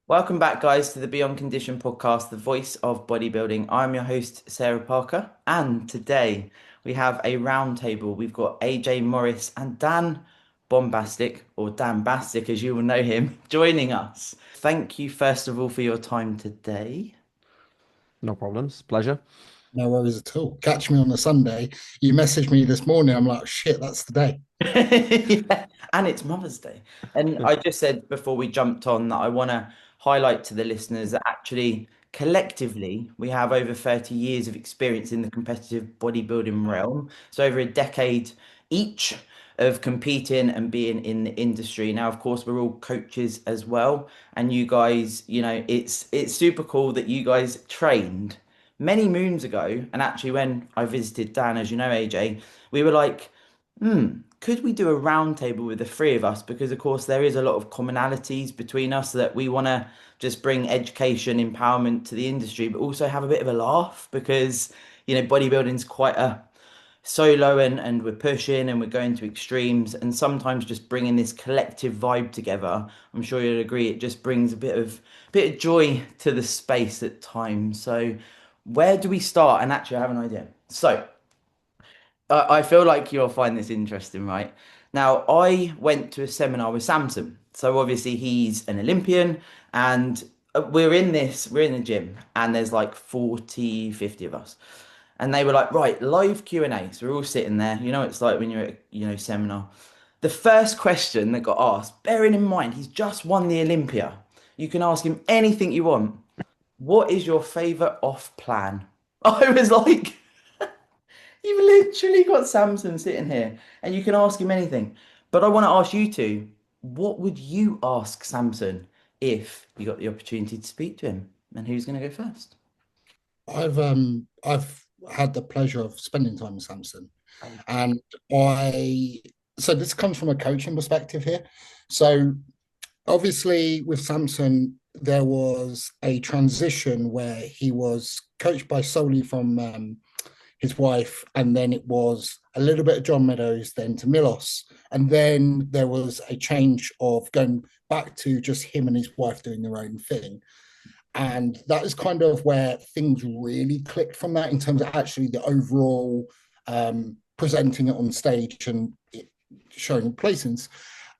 Welcome back, guys, to the Beyond Condition podcast, the voice of bodybuilding. I'm your host, Sarah Parker, and today we have a roundtable. We've got AJ Morris and Dan Bombastic, or Dan Bastic, as you will know him, joining us. Thank you, first of all, for your time today. No problems. Pleasure. No worries at all. Catch me on a Sunday. You messaged me this morning. I'm like, shit, that's the day. Yeah, and it's Mother's Day. And I just said before we jumped on that I want to highlight to the listeners that actually collectively we have over 30 years of experience in the competitive bodybuilding realm. So over a decade each of competing and being in the industry. Now, of course, we're all coaches as well. And you guys, it's super cool that you guys trained many moons ago. And actually when I visited Dan, as you know, AJ, we were like, could we do a roundtable with the three of us? Because of course there is a lot of commonalities between us that we want to just bring education, empowerment to the industry, but also have a bit of a laugh because bodybuilding's quite a solo and we're pushing and we're going to extremes and sometimes just bringing this collective vibe together. I'm sure you'll agree it just brings a bit of joy to the space at times. So where do we start? And actually I have an idea. So I feel like you'll find this interesting, right? Now, I went to a seminar with Samson. So obviously he's an Olympian and we're in the gym and there's like 40, 50 of us. And they were like, right, live Q&A. So we're all sitting there. You know, it's like when you're at, seminar. The first question that got asked, bearing in mind, he's just won the Olympia. You can ask him anything you want. What is your favorite off plan? I was like, you've literally got Samson sitting here and you can ask him anything. But I want to ask you two, what would you ask Samson if you got the opportunity to speak to him? And who's going to go first? I've had the pleasure of spending time with Samson, and I so this comes from a coaching perspective here. So obviously with Samson, there was a transition where he was coached by solely from his wife, and then it was a little bit of John Meadows, then to Milos, and then there was a change of going back to just him and his wife doing their own thing. And that is kind of where things really clicked from that in terms of actually the overall presenting it on stage and showing placings.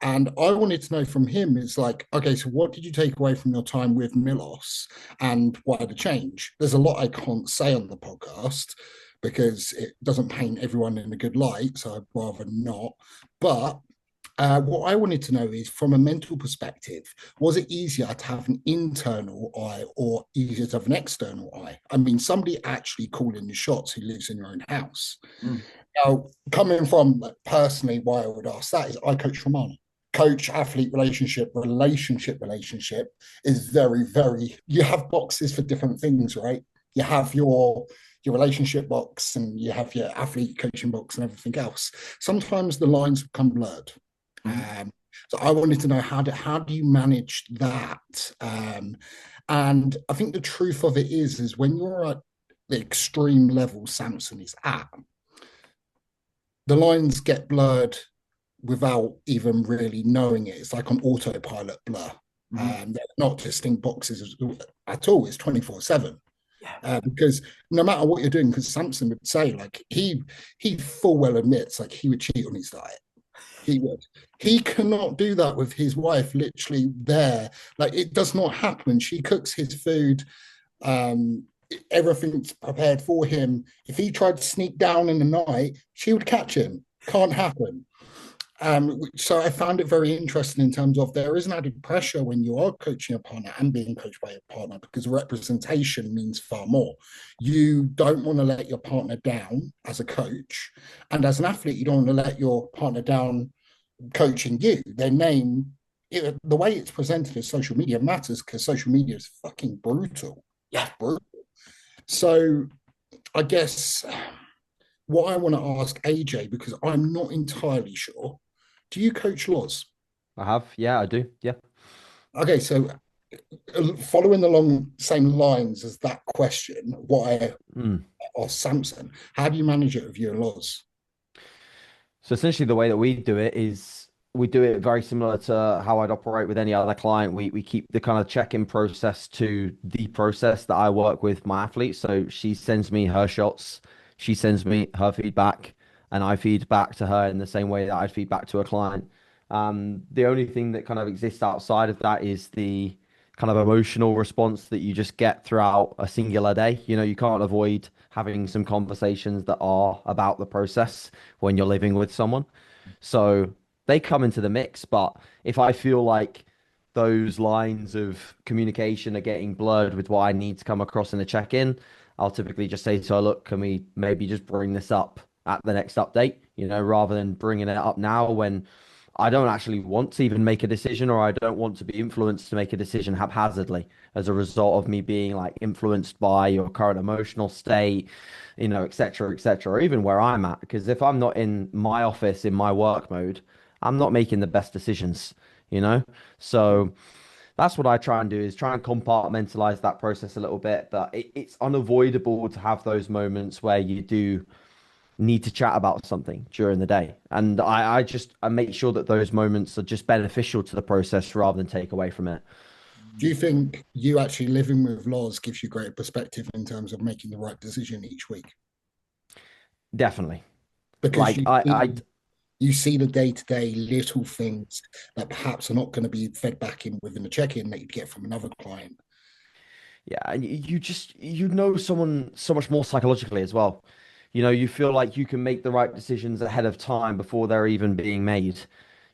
And I wanted to know from him is like, okay, so what did you take away from your time with Milos and why the change? There's a lot I can't say on the podcast because it doesn't paint everyone in a good light, so I'd rather not. But what I wanted to know is from a mental perspective, was it easier to have an internal eye or easier to have an external eye? I mean, somebody actually calling the shots who lives in your own house. Mm. Now, coming from personally, why I would ask that is I coach Romana. Coach athlete relationship is very, very, you have boxes for different things, right? You have your relationship box and you have your athlete coaching box and everything else. Sometimes the lines become blurred. So I wanted to know how do you manage that? And I think the truth of it is when you're at the extreme level Samson is at, the lines get blurred without even really knowing it. It's like an autopilot blur. They're not distinct boxes at all. It's 24/7. Because no matter what you're doing, because Samson would say, like he full well admits, like he would cheat on his diet. He would. He cannot do that with his wife literally there. Like it does not happen. She cooks his food. Everything's prepared for him. If he tried to sneak down in the night, she would catch him. Can't happen. So I found it very interesting in terms of there is an added pressure when you are coaching a partner and being coached by a partner because representation means far more. You don't want to let your partner down as a coach, and as an athlete, you don't want to let your partner down coaching you. Their name, the way it's presented as social media matters because social media is fucking brutal. Yeah. Brutal. So I guess what I want to ask AJ, because I'm not entirely sure, do you coach Loz? I have. Yeah, I do. Yeah. Okay, so following along same lines as that question, what I asked Samson, how do you manage it with you and Loz? So essentially the way that we do it is we do it very similar to how I'd operate with any other client. We keep the kind of check-in process to the process that I work with my athletes. So she sends me her shots, she sends me her feedback, and I feed back to her in the same way that I'd feed back to a client. The only thing that kind of exists outside of that is the kind of emotional response that you just get throughout a singular day. You know, you can't avoid having some conversations that are about the process when you're living with someone. So they come into the mix. But if I feel like those lines of communication are getting blurred with what I need to come across in a check-in, I'll typically just say to her, look, can we maybe just bring this up at the next update, you know, rather than bringing it up now when I don't actually want to even make a decision, or I don't want to be influenced to make a decision haphazardly as a result of me being like influenced by your current emotional state, you know, et cetera, or even where I'm at. Because if I'm not in my office in my work mode, I'm not making the best decisions, you know? So that's what I try and do, is try and compartmentalize that process a little bit. But it's unavoidable to have those moments where you do need to chat about something during the day. And I make sure that those moments are just beneficial to the process rather than take away from it. Do you think you actually living with Loz gives you great perspective in terms of making the right decision each week? Definitely. Because Like you see the day-to-day little things that perhaps are not going to be fed back in within the check-in that you'd get from another client. Yeah, and you just you know someone so much more psychologically as well. You know, you feel like you can make the right decisions ahead of time before they're even being made.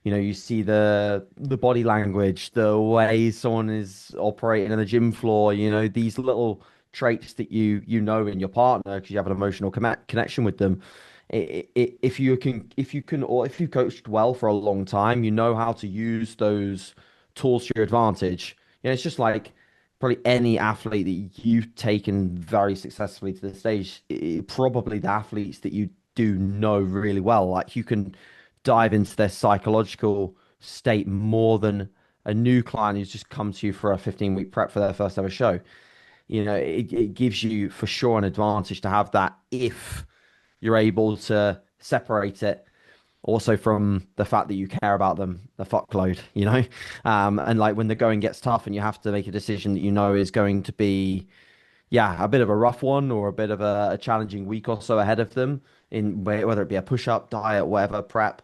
You know, you see the body language, the way someone is operating on the gym floor, you know, these little traits that you know in your partner because you have an emotional connection with them. Or if you've coached well for a long time, you know how to use those tools to your advantage. You know, it's just like probably any athlete that you've taken very successfully to the stage, probably the athletes that you do know really well. Like you can dive into their psychological state more than a new client who's just come to you for a 15-week prep for their first ever show. You know, it gives you for sure an advantage to have that if you're able to separate it also from the fact that you care about them the fuckload, you know? And like when the going gets tough and you have to make a decision that you know is going to be, yeah, a bit of a rough one or a bit of a challenging week or so ahead of them in whether it be a push-up, diet, whatever, prep,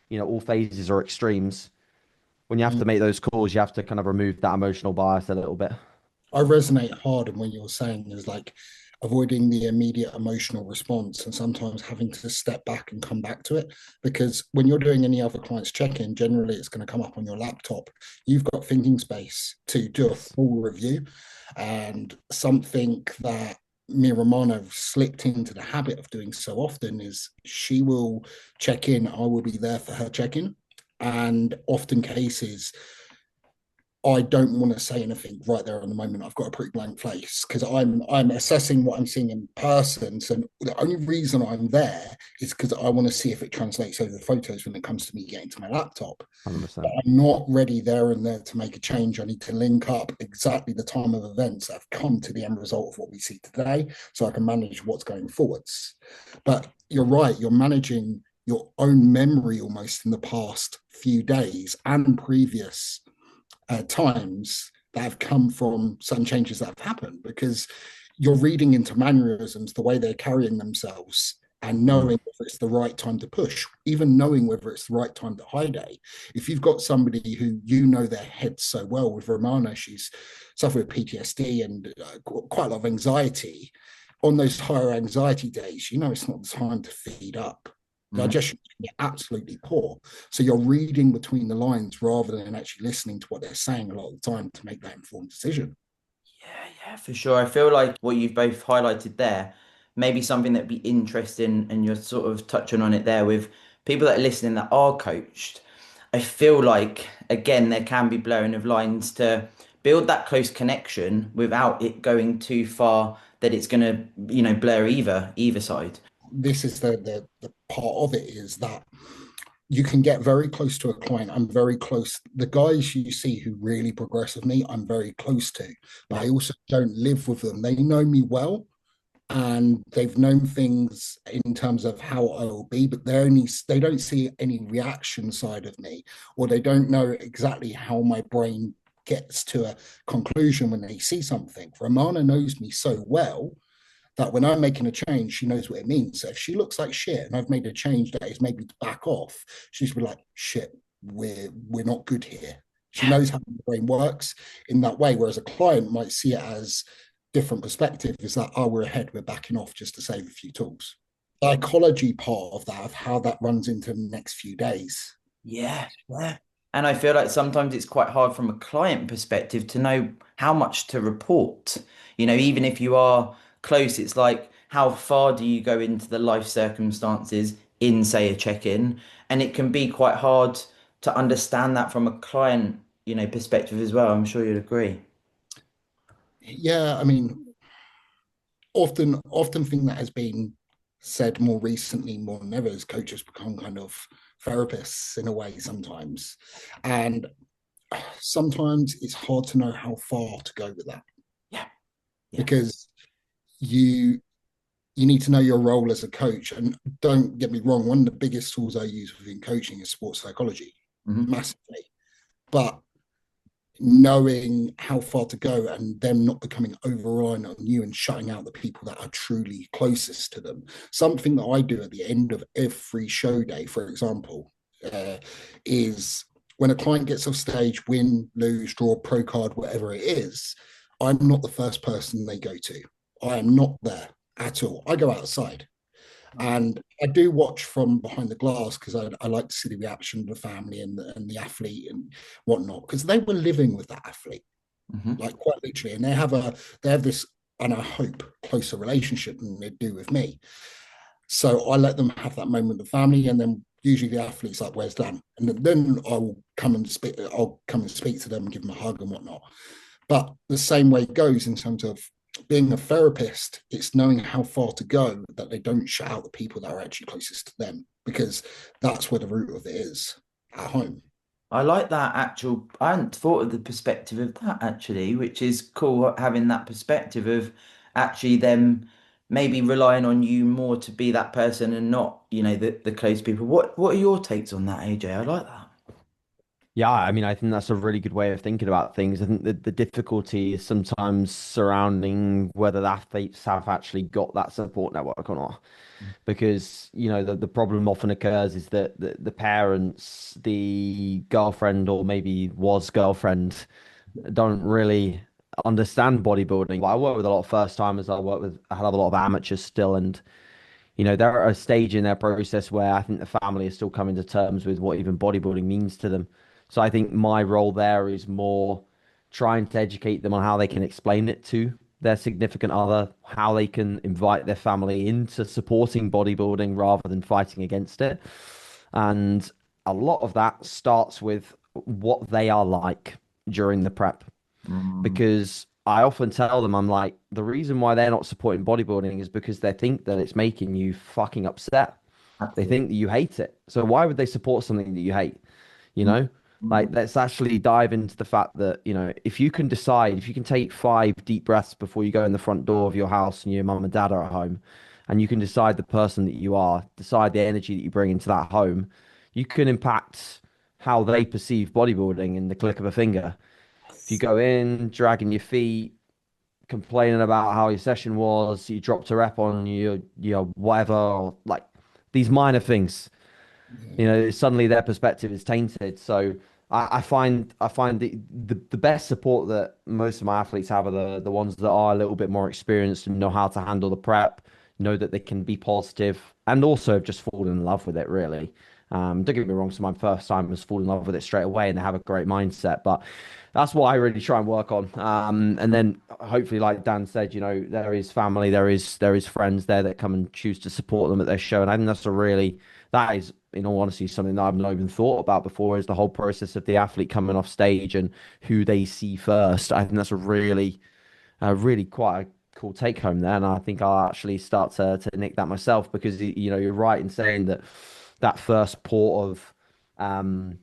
you know, all phases or extremes. When you have to make those calls, you have to kind of remove that emotional bias a little bit. I resonate hard in what you're saying is like avoiding the immediate emotional response and sometimes having to step back and come back to it. Because when you're doing any other client's check-in, generally it's going to come up on your laptop. You've got thinking space to do a Yes. full review. And something that me and Romano slipped into the habit of doing so often is she will check in, I will be there for her check-in. And often cases I don't want to say anything right there on the moment. I've got a pretty blank face because I'm assessing what I'm seeing in person. So the only reason I'm there is because I want to see if it translates over the photos when it comes to me getting to my laptop. But 100%. I'm not ready there and there to make a change. I need to link up exactly the time of events that have come to the end result of what we see today, so I can manage what's going forwards. But you're right. You're managing your own memory almost in the past few days and previous times that have come from some changes that have happened because you're reading into mannerisms, the way they're carrying themselves, and knowing Mm. whether it's the right time to push, even knowing whether it's the right time to hide a. If you've got somebody who you know their head so well, with Romana, she's suffered with PTSD and quite a lot of anxiety. On those higher anxiety days, you know it's not the time to feed up. Mhm. Digestion can be absolutely poor. So you're reading between the lines rather than actually listening to what they're saying a lot of the time to make that informed decision. Yeah, yeah, for sure. I feel like what you've both highlighted there, maybe something that'd be interesting, and you're sort of touching on it there with people that are listening that are coached. I feel like, again, there can be blurring of lines to build that close connection without it going too far that it's gonna, blur either side. This is the part of it is that you can get very close to a client. I'm very close. The guys you see who really progress with me, I'm very close to, but Yeah. I also don't live with them. They know me well, and they've known things in terms of how I will be, but they don't see any reaction side of me, or they don't know exactly how my brain gets to a conclusion when they see something. Romana knows me so well that when I'm making a change, she knows what it means. So if she looks like shit and I've made a change that is maybe to back off, she's be like, shit, we're not good here. She knows how the brain works in that way, whereas a client might see it as different perspective is that, oh, we're ahead, we're backing off just to save a few tools. Psychology part of that, of how that runs into the next few days. Yeah, yeah. And I feel like sometimes it's quite hard from a client perspective to know how much to report. Even if you are close, it's like how far do you go into the life circumstances in, say, a check-in? And it can be quite hard to understand that from a client, perspective as well. I'm sure you'd agree. Yeah, I mean, often thing that has been said more recently, more than ever, is coaches become kind of therapists in a way sometimes. And sometimes it's hard to know how far to go with that Yeah, yeah. because you you need to know your role as a coach. And don't get me wrong, one of the biggest tools I use within coaching is sports psychology, Hmm. massively. But knowing how far to go and them not becoming over reliant on you and shutting out the people that are truly closest to them. Something that I do at the end of every show day, for example, is when a client gets off stage, win, lose, draw, pro card, whatever it is, I'm not the first person they go to. I am not there at all. I go outside. And I do watch from behind the glass because I like to see the reaction of the family and the athlete and whatnot, because they were living with that athlete, Hmm. like quite literally. And they have this, and I hope, closer relationship than they do with me. So I let them have that moment with the family, and then usually the athlete's like, "Where's Dan?" And then I'll come and speak. I'll come and speak to them and give them a hug and whatnot. But the same way it goes in terms of being a therapist, it's knowing how far to go that they don't shut out the people that are actually closest to them, because that's where the root of it is at home. I like that actual. I hadn't thought of the perspective of that actually, which is cool having that perspective of actually them maybe relying on you more to be that person and not, the close people. What are your takes on that, AJ? I like that. Yeah, I mean, I think that's a really good way of thinking about things. I think the difficulty is sometimes surrounding whether the athletes have actually got that support network or not. Because, the problem often occurs is that the parents, the girlfriend or maybe was girlfriend, don't really understand bodybuilding. But I work with a lot of first timers. I have a lot of amateurs still, and they're at a stage in their process where I think the family is still coming to terms with what even bodybuilding means to them. So I think my role there is more trying to educate them on how they can explain it to their significant other, how they can invite their family into supporting bodybuilding rather than fighting against it. And a lot of that starts with what they are like during the prep, Mm, because I often tell them, I'm like, the reason why they're not supporting bodybuilding is because they think that it's making you fucking upset. They absolutely. think that you hate it. So why would they support something that you hate? You Mm, know, like mm. let's actually dive into the fact that, if you can decide, if you can take 5 deep breaths before you go in the front door of your house and your mum and dad are at home, and you can decide the person that you are, decide the energy that you bring into that home, you can impact how they perceive bodybuilding in the click of a finger. If you go in, dragging your feet, complaining about how your session was, you dropped a rep on your whatever, or like these minor things, suddenly their perspective is tainted. So I find the best support that most of my athletes have are the ones that are a little bit more experienced and know how to handle the prep, know that they can be positive, and also have just fallen in love with it, really. Don't get me wrong, some of my first timers fall in love with it straight away and they have a great mindset, but that's what I really try and work on. And then hopefully, like Dan said, there is family, there is friends there that come and choose to support them at their show. And I think that is, in all honesty, something that I've not even thought about before, is the whole process of the athlete coming off stage and who they see first. I think that's really quite a cool take home there. And I think I'll actually start to nick that myself, because, you're right in saying that that first port of,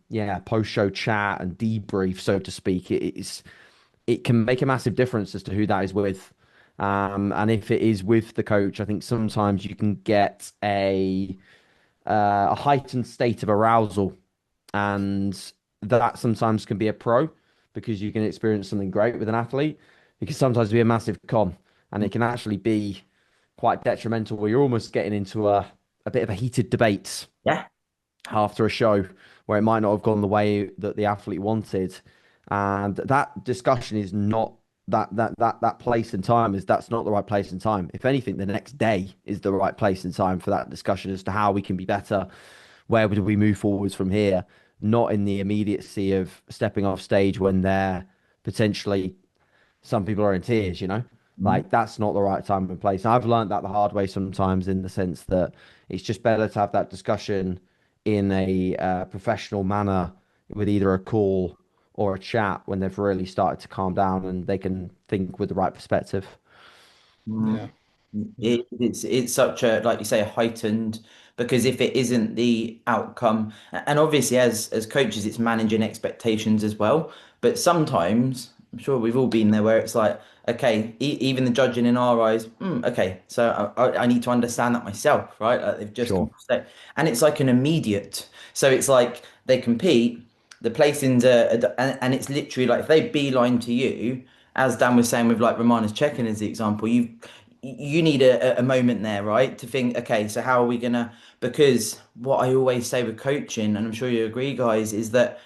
yeah, post-show chat and debrief, so to speak, it can make a massive difference as to who that is with. And if it is with the coach, I think sometimes you can get a heightened state of arousal, and that sometimes can be a pro because you can experience something great with an athlete. It can sometimes be a massive con, and it can actually be quite detrimental where you're almost getting into a bit of a heated debate Yeah. after a show where it might not have gone the way that the athlete wanted. And that discussion is not that place and time is that's not the right place and time. If anything, the next day is the right place and time for that discussion as to how we can be better. Where do we move forwards from here? Not in the immediacy of stepping off stage when they're potentially some people are in tears, you know? Mm. Like that's not the right time and place. And I've learned that the hard way sometimes in the sense that it's just better to have that discussion in a professional manner with either a call or a chat when they've really started to calm down and they can think with the right perspective. Mm. Yeah. Yeah. It's such a, like you say, a heightened, because if it isn't the outcome, and obviously as coaches it's managing expectations as well, but sometimes I'm sure we've all been there where it's like, okay, even the judging in our eyes, okay, so I need to understand that myself, right? Like they've just come Sure. off stage, and it's like an immediate, so it's like they compete, the placings and it's literally like if they beeline to you, as Dan was saying with like Romana's check-in as the example, you need a moment there, right? To think, okay, so how are we gonna, because what I always say with coaching, and I'm sure you agree, guys, is that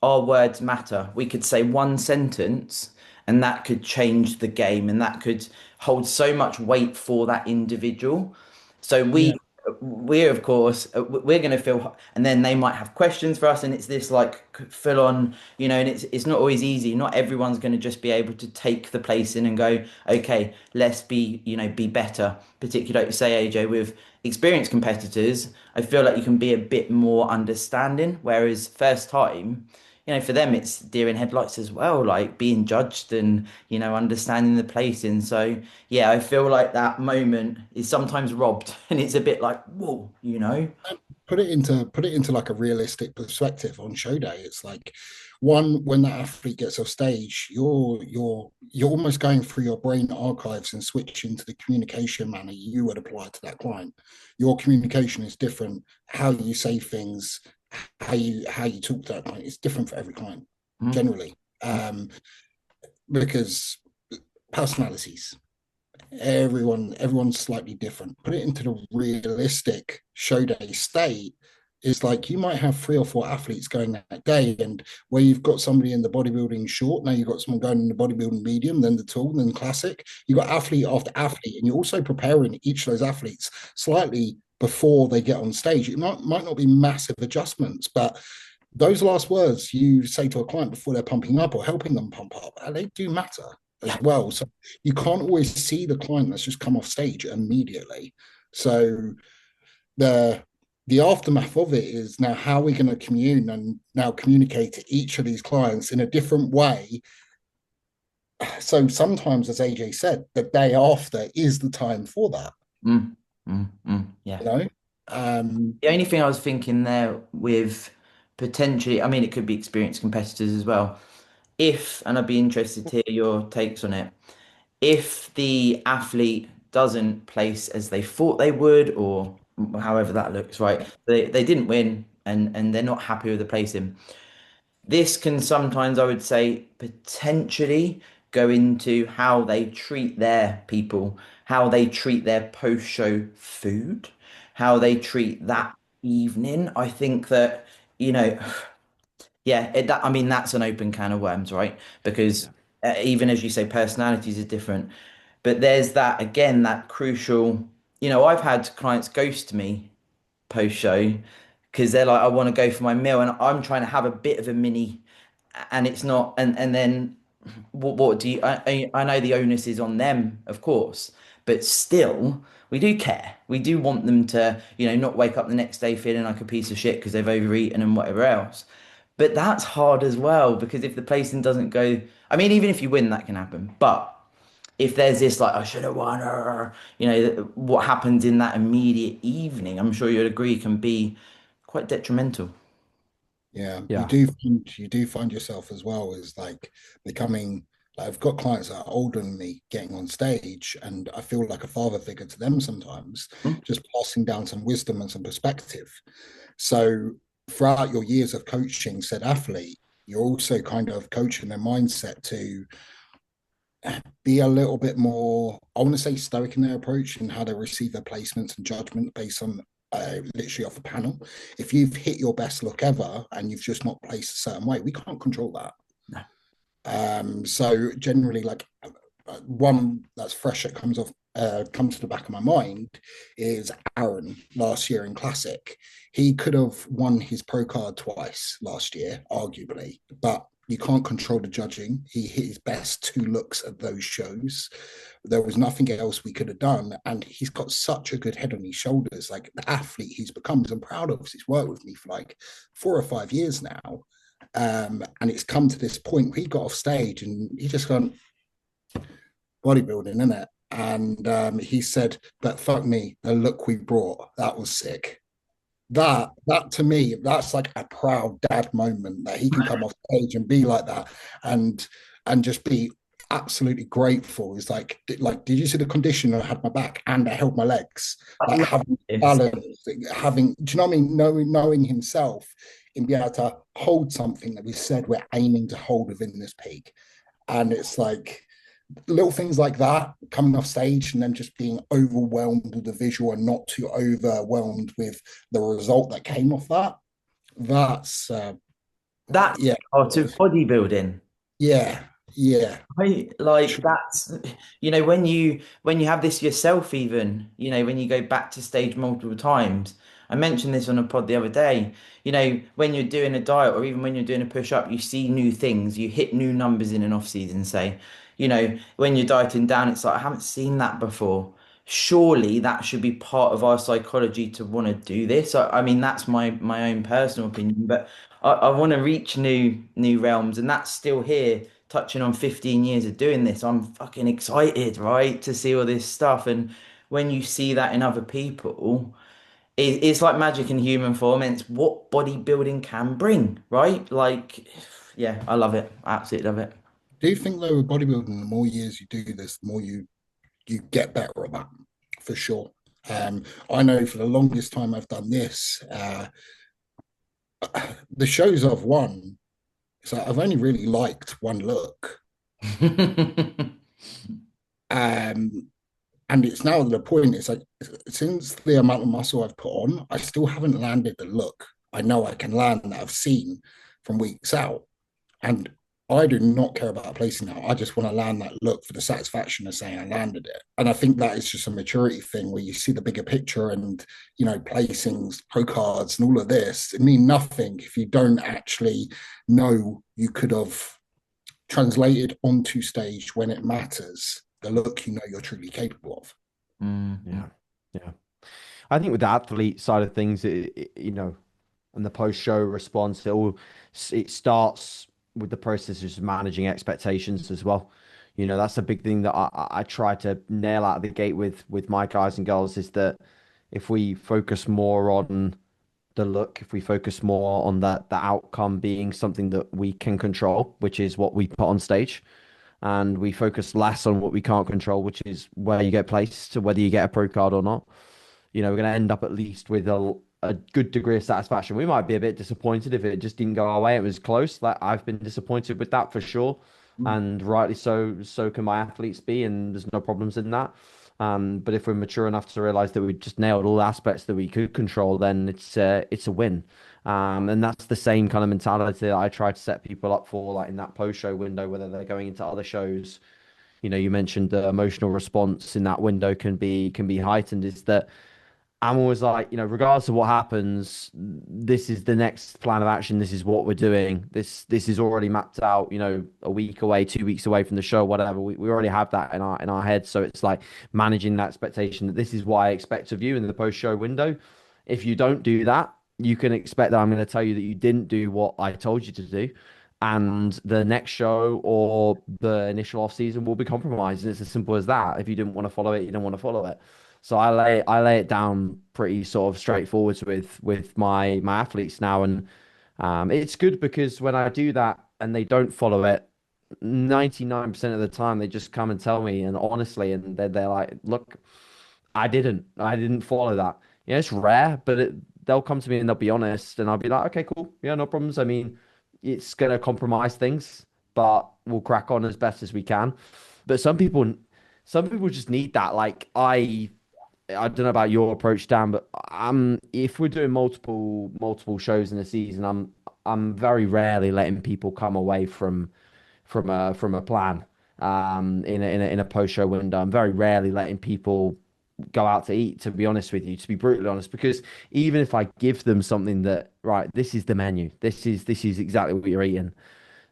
our words matter. We could say one sentence and that could change the game and that could hold so much weight for that individual. So Yeah. we're of course we're going to feel, and then they might have questions for us, and it's this like full on, and it's not always easy. Not everyone's going to just be able to take the place in and go, okay, let's be, be better. Particularly like you say, AJ, with experienced competitors, I feel like you can be a bit more understanding, whereas first time, for them it's deer in headlights as well, like being judged and, understanding the placing. So yeah, I feel like that moment is sometimes robbed and it's a bit like, whoa. Put it into like a realistic perspective on show day. It's like one when that athlete gets off stage, you're almost going through your brain archives and switching to the communication manner you would apply to that client. Your communication is different. How you say things, how you talk to that client is different for every client, Mm, generally. Because personalities, everyone's slightly different. Put it into the realistic show day state. It's like you might have 3 or 4 athletes going that day, and where you've got somebody in the bodybuilding short, now you've got someone going in the bodybuilding medium, then the tall, then the classic. You've got athlete after athlete, and you're also preparing each of those athletes slightly before they get on stage. It might not be massive adjustments, but those last words you say to a client before they're pumping up or helping them pump up, they do matter yeah. as well. So you can't always see the client that's just come off stage immediately. So the the aftermath of it is now how we're going to commune and now communicate to each of these clients in a different way. So sometimes, as AJ said, the day after is the time for that, Yeah. you know? Um, The only thing I was thinking there with potentially, I mean, it could be experienced competitors as well. If, and I'd be interested to hear your takes on it, if the athlete doesn't place as they thought they would, or however that looks, right? They didn't win and they're not happy with the placing. This can sometimes, I would say, potentially go into how they treat their people, how they treat their post-show food, how they treat that evening. I think that, you know, yeah, I mean, that's an open can of worms, right? Because Yeah. even as you say, personalities are different. But there's that, again, that crucial, I've had clients ghost me post show because they're like, I want to go for my meal, and I'm trying to have a bit of a mini, and it's not, and then what do you? I know the onus is on them, of course, but still, we do care. We do want them to, not wake up the next day feeling like a piece of shit because they've overeaten and whatever else. But that's hard as well because if the placing doesn't go, I mean, even if you win, that can happen. But if there's this like I should have won, or what happens in that immediate evening, I'm sure you'd agree can be quite detrimental. yeah, you Yeah. do find yourself as well as like becoming Like I've got clients that are older than me getting on stage, and I feel like a father figure to them sometimes, Mm. just passing down some wisdom and some perspective. So throughout your years of coaching said athlete, you're also kind of coaching their mindset to be a little bit more, I want to say, stoic in their approach and how they receive their placements and judgment based on literally off a panel. If you've hit your best look ever and you've just not placed a certain way, we can't control that. No. So generally, like one that's fresh that comes to the back of my mind is Aaron last year in Classic. He could have won his pro card twice last year, arguably, but you can't control the judging. He hit his best two looks at those shows. There was nothing else we could have done. And he's got such a good head on his shoulders. Like the athlete he's become, I'm proud of. He's worked with me for like 4 or 5 years now. And it's come to this point where he got off stage and he just gone, bodybuilding, isn't it? And he said, but fuck me, the look we brought, that was sick. That to me, that's like a proud dad moment that he can come off stage and be like that and just be absolutely grateful. It's like, did you see the condition? I had my back and I held my legs, I like love having this. balance, having, do you know what I mean? Knowing himself and be able to hold something that we said we're aiming to hold within this peak. And it's like little things like that coming off stage and then just being overwhelmed with the visual and not too overwhelmed with the result that came off that. That's That's yeah, part of bodybuilding. yeah, yeah. Right? Like that's when you have this yourself even, when you go back to stage multiple times. I mentioned this on a pod the other day. When you're doing a diet or even when you're doing a push-up, you see new things, you hit new numbers in an off-season, say. When you're dieting down, it's like I haven't seen that before. Surely that should be part of our psychology to want to do this. I mean, that's my own personal opinion, but I want to reach new realms, and that's still here touching on 15 years of doing this. I'm fucking excited, right, to see all this stuff. And when you see that in other people, it's like magic in human form, and it's what bodybuilding can bring, right? Like, yeah, I love it. I absolutely love it. Do you think though with bodybuilding, the more years you do this, the more you get better at that for sure. I know for the longest time I've done this, the shows I've won, so I've only really liked one look. Um, and it's now the point, it's like since the amount of muscle I've put on, I still haven't landed the look I know I can land that I've seen from weeks out. And I do not care about placing now. I just want to land that look for the satisfaction of saying I landed it. And I think that is just a maturity thing where you see the bigger picture and, placings, pro cards, and all of this. It mean nothing if you don't actually know you could have translated onto stage when it matters, the look you're truly capable of. Yeah. Yeah. I think with the athlete side of things, and the post-show response, it starts with the process of just managing expectations as well. That's a big thing that I try to nail out of the gate with my guys and girls is that if we focus more on the look, if we focus more on the outcome being something that we can control, which is what we put on stage, and we focus less on what we can't control, which is where you get placed, so whether you get a pro card or not, we're going to end up at least with a good degree of satisfaction. We might be a bit disappointed if it just didn't go our way. It was close. Like I've been disappointed with that for sure, and rightly so. So can my athletes be, and there's no problems in that. But if we're mature enough to realize that we just nailed all aspects that we could control, then it's a win. And that's the same kind of mentality that I try to set people up for, like in that post-show window, whether they're going into other shows. You mentioned the emotional response in that window can be heightened. Is that I'm always like, regardless of what happens, this is the next plan of action. This is what we're doing. This is already mapped out, a week away, 2 weeks away from the show, whatever. We already have that in our head. So it's like managing that expectation that this is what I expect of you in the post-show window. If you don't do that, you can expect that I'm going to tell you that you didn't do what I told you to do. And the next show or the initial off season will be compromised. And it's as simple as that. If you didn't want to follow it, you don't want to follow it. So I lay it down pretty sort of straightforward with my athletes now, and it's good because when I do that and they don't follow it, 99% of the time they just come and tell me, and honestly, and they're like, look, I didn't follow that. Yeah, it's rare, but they'll come to me and they'll be honest, and I'll be like, okay, cool, yeah, no problems. I mean, it's gonna compromise things, but we'll crack on as best as we can. But some people just need that. Like I don't know about your approach, Dan, but if we're doing multiple shows in a season, I'm very rarely letting people come away from a plan in a post show window. I'm very rarely letting people go out to eat, to be honest with you, to be brutally honest, because even if I give them something that, right, this is the menu, this is exactly what you're eating,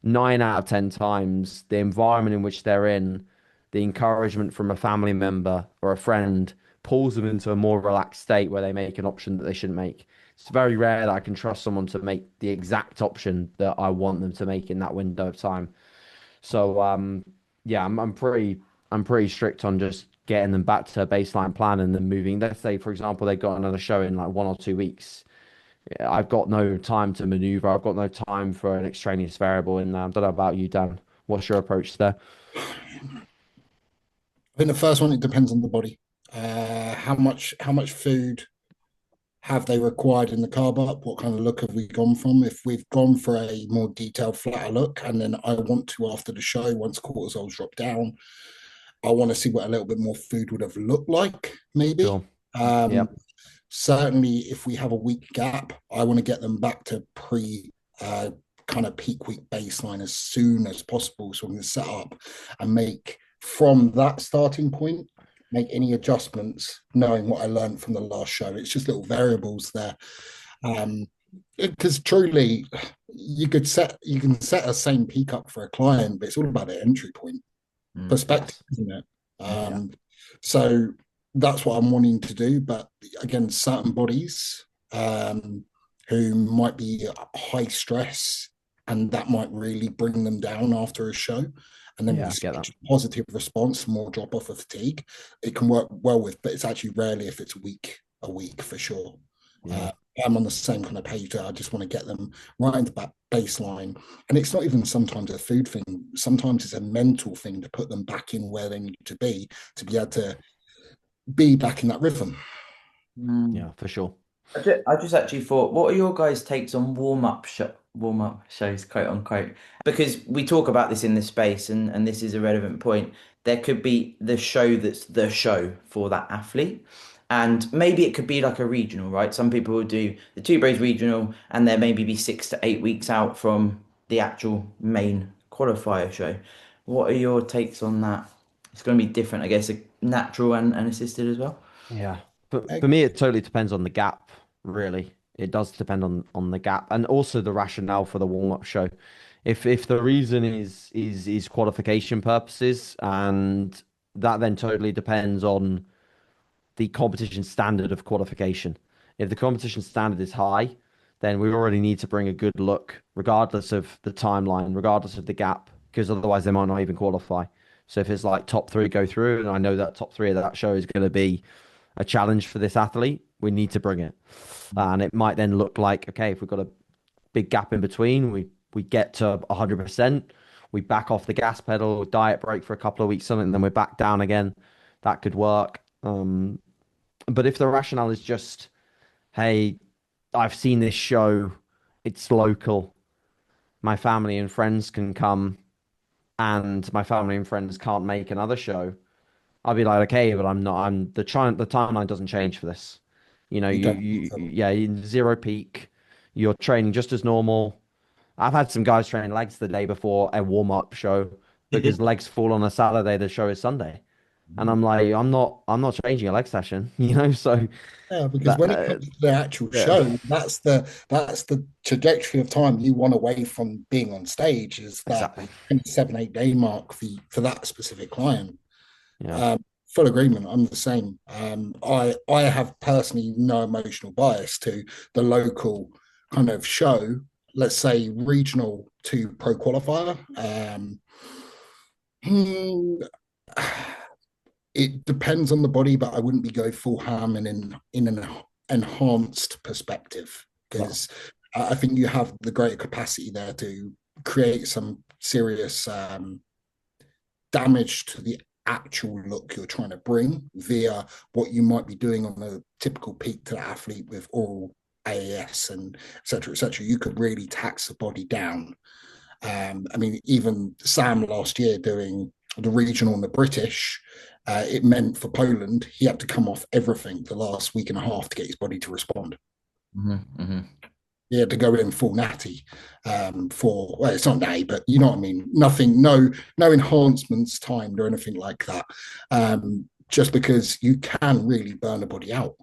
9 out of 10 times, the environment in which they're in, the encouragement from a family member or a friend pulls them into a more relaxed state where they make an option that they shouldn't make. It's very rare that I can trust someone to make the exact option that I want them to make in that window of time. So yeah, I'm pretty strict on just getting them back to a baseline plan and then moving. Let's say, for example, they got another show in like 1 or 2 weeks. Yeah, I've got no time to maneuver. I've got no time for an extraneous variable. And I don't know about you, Dan. What's your approach there? I think the first one, it depends on the body. How much food have they required in the carb up? What kind of look have we gone from? If we've gone for a more detailed, flatter look, and then I want to, after the show, once cortisol's dropped down, I want to see what a little bit more food would have looked like, maybe. Sure. Um, Yep. Certainly, if we have a week gap, I want to get them back to pre kind of peak week baseline as soon as possible so we can set up and make from that starting point, make any adjustments, knowing what I learned from the last show. It's just little variables there. Because truly, you can set a same peak up for a client, but it's all about the entry point perspective, Yes. isn't it? Yeah. So that's what I'm wanting to do. But again, certain bodies who might be high stress, and that might really bring them down after a show. And then we Yeah, I get see that. positive response, more drop off of fatigue. It can work well with, but it's actually rarely if it's a week for sure. Yeah. Uh, I'm on the same kind of page there. I just want to get them right into that baseline. And it's not even sometimes a food thing. Sometimes it's a mental thing to put them back in where they need to be able to be back in that rhythm. Yeah, for sure. I just actually thought, what are your guys' takes on warm up shows, quote unquote? Because we talk about this in this space, and this is a relevant point. There could be the show that's the show for that athlete, and maybe it could be like a regional, right? Some people will do the Two Bros regional, and there maybe be 6 to 8 weeks out from the actual main qualifier show. What are your takes on that? It's going to be different, I guess, natural and assisted as well. Yeah. But for me, it totally depends on the gap, really. It does depend on the gap and also the rationale for the warm-up show. If the reason is qualification purposes, and that then totally depends on the competition standard of qualification. If the competition standard is high, then we already need to bring a good look, regardless of the timeline, regardless of the gap, because otherwise they might not even qualify. So if it's like top three go through, and I know that top three of that show is going to be a challenge for this athlete, we need to bring it. And it might then look like, okay, if we've got a big gap in between, we get to 100%, we back off the gas pedal, diet break for a couple of weeks, something, and then we're back down again. That could work. But if the rationale is just, hey, I've seen this show, it's local, my family and friends can come, and my family and friends can't make another show, I'll be like, okay, but I'm not. The timeline doesn't change for this. You know, You you don't. you yeah, in zero peak, you're training just as normal. I've had some guys train legs the day before a warm up show because legs fall on a Saturday, the show is Sunday. And I'm like, I'm not changing a leg session, you know. So Yeah, because that when it comes to the actual yeah, show, that's the trajectory of time you want away from being on stage is that exactly. 7, 8 day mark for that specific client. Yeah. Full agreement. I'm the same. I have personally no emotional bias to the local kind of show. Let's say regional to pro qualifier. Hmm, it depends on the body, but I wouldn't be going full ham in an enhanced perspective No. because I think you have the greater capacity there to create some serious damage to the actual look you're trying to bring via what you might be doing on a typical peak to the athlete with oral AAS and et cetera, et cetera. You could really tax the body down. I mean, even Sam last year doing the regional and the British, it meant for Poland, he had to come off everything the last week and a half to get his body to respond. He had to go in full natty for, well, it's not natty, but you know what I mean? Nothing, no enhancements timed or anything like that. Just because you can really burn a body out.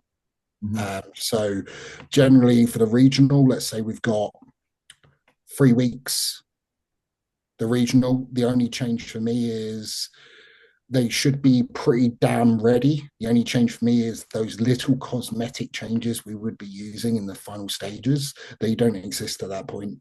So generally for the regional, let's say we've got 3 weeks. The regional, the only change for me is they should be pretty damn ready. The only change for me is those little cosmetic changes we would be using in the final stages. They don't exist at that point.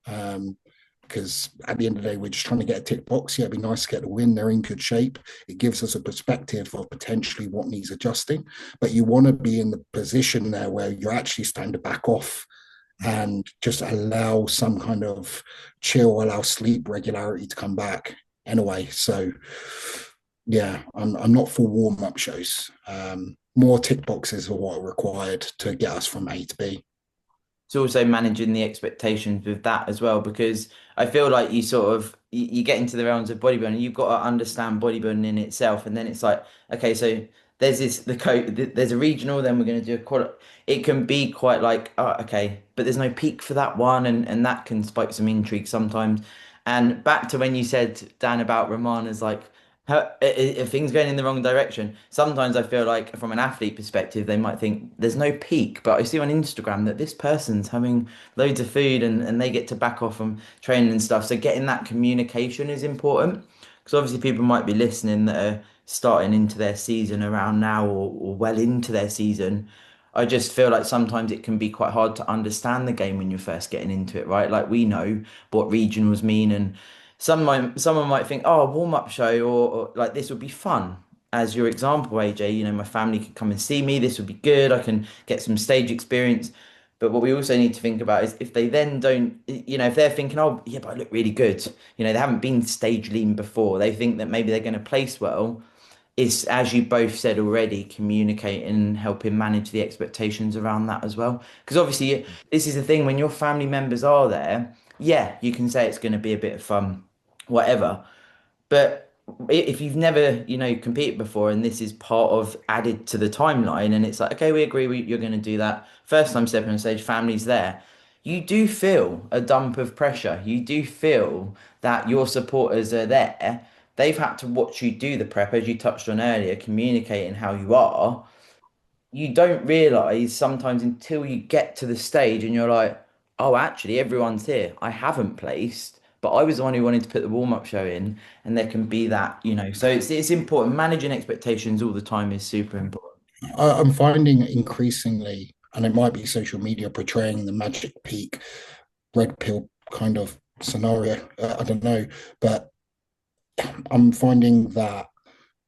Because at the end of the day, we're just trying to get a tick box. Yeah, it'd be nice to get the win. They're in good shape. It gives us a perspective of potentially what needs adjusting. But you want to be in the position there where you're actually starting to back off and just allow some kind of chill, allow sleep regularity to come back anyway. So yeah, I'm not for warm-up shows. More tick boxes are what are required to get us from A to B. It's also managing the expectations with that as well, because I feel like you sort of you get into the realms of bodybuilding, you've got to understand bodybuilding in itself, and then it's like, okay, so there's there's a regional, then we're going to do a quali. It can be quite like, oh, okay, but there's no peak for that one, and that can spike some intrigue sometimes. And back to when you said, Dan, about Romana's like if things going in the wrong direction, sometimes I feel like from an athlete perspective, they might think there's no peak, but I see on Instagram that this person's having loads of food and they get to back off from training and stuff. So getting that communication is important because obviously people might be listening that are starting into their season around now or well into their season. I just feel like sometimes it can be quite hard to understand the game when you're first getting into it, right? Like we know what regionals mean, and someone might think, oh, a warm-up show or like this would be fun. As your example, AJ, you know, my family could come and see me. This would be good. I can get some stage experience. But what we also need to think about is if they then don't, you know, if they're thinking, oh, yeah, but I look really good. You know, they haven't been stage lean before. They think that maybe they're going to place well. Is, as you both said already, communicating and helping manage the expectations around that as well. Because obviously, this is the thing when your family members are there, yeah, you can say it's going to be a bit of fun, whatever. But if you've never, you know, competed before and this is part of added to the timeline, and it's like, okay, we agree, you're going to do that. First time stepping on stage, family's there. You do feel a dump of pressure. You do feel that your supporters are there. They've had to watch you do the prep, as you touched on earlier, communicating how you are. You don't realize sometimes until you get to the stage and you're like, oh, actually, everyone's here. I haven't placed, but I was the one who wanted to put the warm-up show in, and there can be that, you know. So it's important. Managing expectations all the time is super important. I'm finding increasingly, and it might be social media portraying the magic peak, red pill kind of scenario. I don't know, but I'm finding that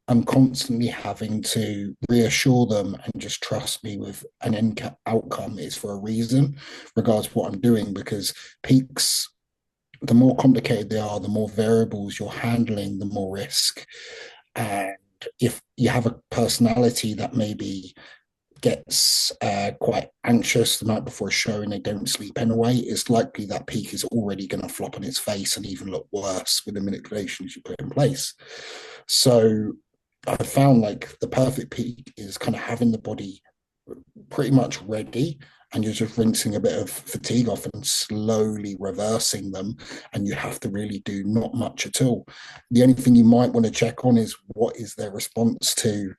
I'm constantly having to reassure them and just trust me with an end outcome is for a reason, regardless of what I'm doing, because peaks, the more complicated they are, the more variables you're handling, the more risk. And if you have a personality that maybe gets quite anxious the night before a show and they don't sleep anyway, it's likely that peak is already going to flop on its face and even look worse with the manipulations you put in place. So I found like the perfect peak is kind of having the body pretty much ready and you're just rinsing a bit of fatigue off and slowly reversing them. And you have to really do not much at all. The only thing you might want to check on is what is their response to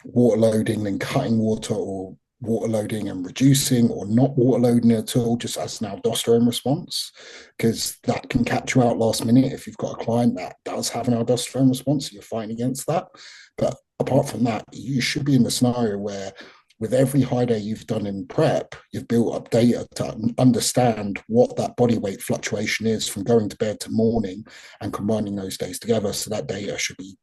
water loading and cutting water, or water loading and reducing, or not water loading at all, just as an aldosterone response, because that can catch you out last minute if you've got a client that does have an aldosterone response, you're fighting against that. But apart from that, you should be in the scenario where with every high day you've done in prep, you've built up data to understand what that body weight fluctuation is from going to bed to morning and combining those days together. So that data should be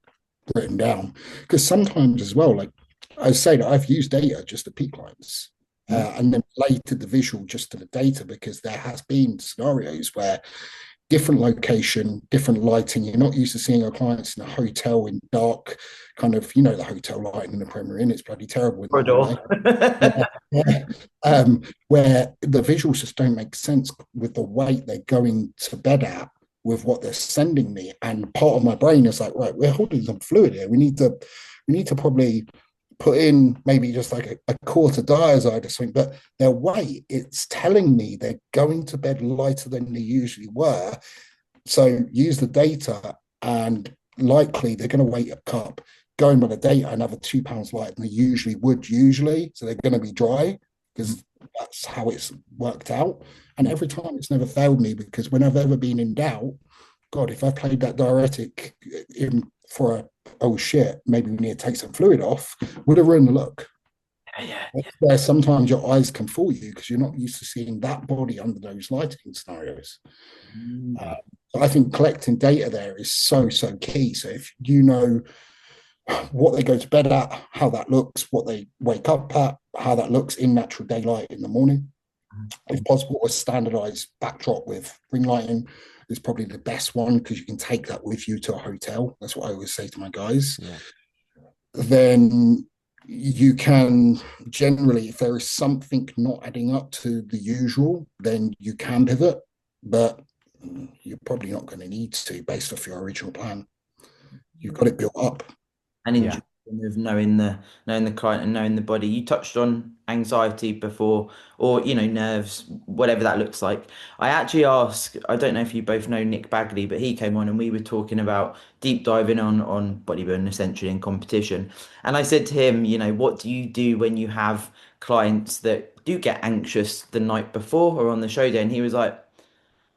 written down. Because sometimes as well, like I say, that I've used data just to peak lines and then related the visual just to the data, because there has been scenarios where different location, different lighting. You're not used to seeing our clients in a hotel in dark, kind of, the hotel lighting in the Premier Inn. It's bloody terrible in the Corridor. hallway. Yeah, yeah. Where the visuals just don't make sense with the weight they're going to bed at with what they're sending me. And part of my brain is like, right, we're holding some fluid here. We need to probably put in maybe just like a quarter diazide or something, but their weight, it's telling me they're going to bed lighter than they usually were. So use the data, and likely they're going to wake up going by the data another 2 pounds lighter than they usually would usually. So they're going to be dry because that's how it's worked out. And every time it's never failed me, because when I've ever been in doubt, God, if I played that diuretic in for oh shit, maybe we need to take some fluid off, would have ruined the look. Yeah, That's where sometimes your eyes can fool you because you're not used to seeing that body under those lighting scenarios. yeah. So I think collecting data there is so, so key. So if you know what they go to bed at, how that looks, what they wake up at, how that looks in natural daylight in the morning, if possible, a standardized backdrop with ring lighting is probably the best one because you can take that with you to a hotel. That's what I always say to my guys. Yeah. Then you can generally, if there is something not adding up to the usual, then you can pivot, but you're probably not going to need to based off your original plan. You've got it built up. And Yeah. enjoying of knowing the client and knowing the body. You touched on anxiety before, or nerves, whatever that looks like. I actually asked, I don't know if you both know Nick Bagley, but he came on and we were talking about deep diving on bodybuilding essentially in competition. And I said to him, what do you do when you have clients that do get anxious the night before or on the show day? And he was like,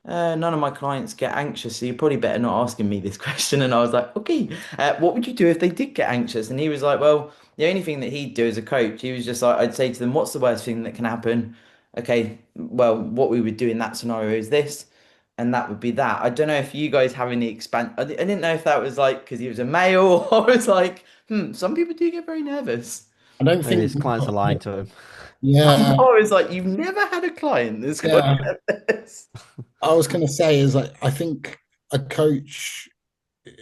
none of my clients get anxious, so you're probably better not asking me this question. And I was like, okay, what would you do if they did get anxious? And he was like, well, the only thing that he'd do as a coach, he was just like, I'd say to them, what's the worst thing that can happen? Okay, well, what we would do in that scenario is this, and that would be that. I don't know if you guys have any I didn't know if that was like because he was a male, or I was like, some people do get very nervous. I don't Maybe think, his clients are lying to him. yeah, I was like, you've never had a client that's got yeah. nervous. I was going to say is like, I think a coach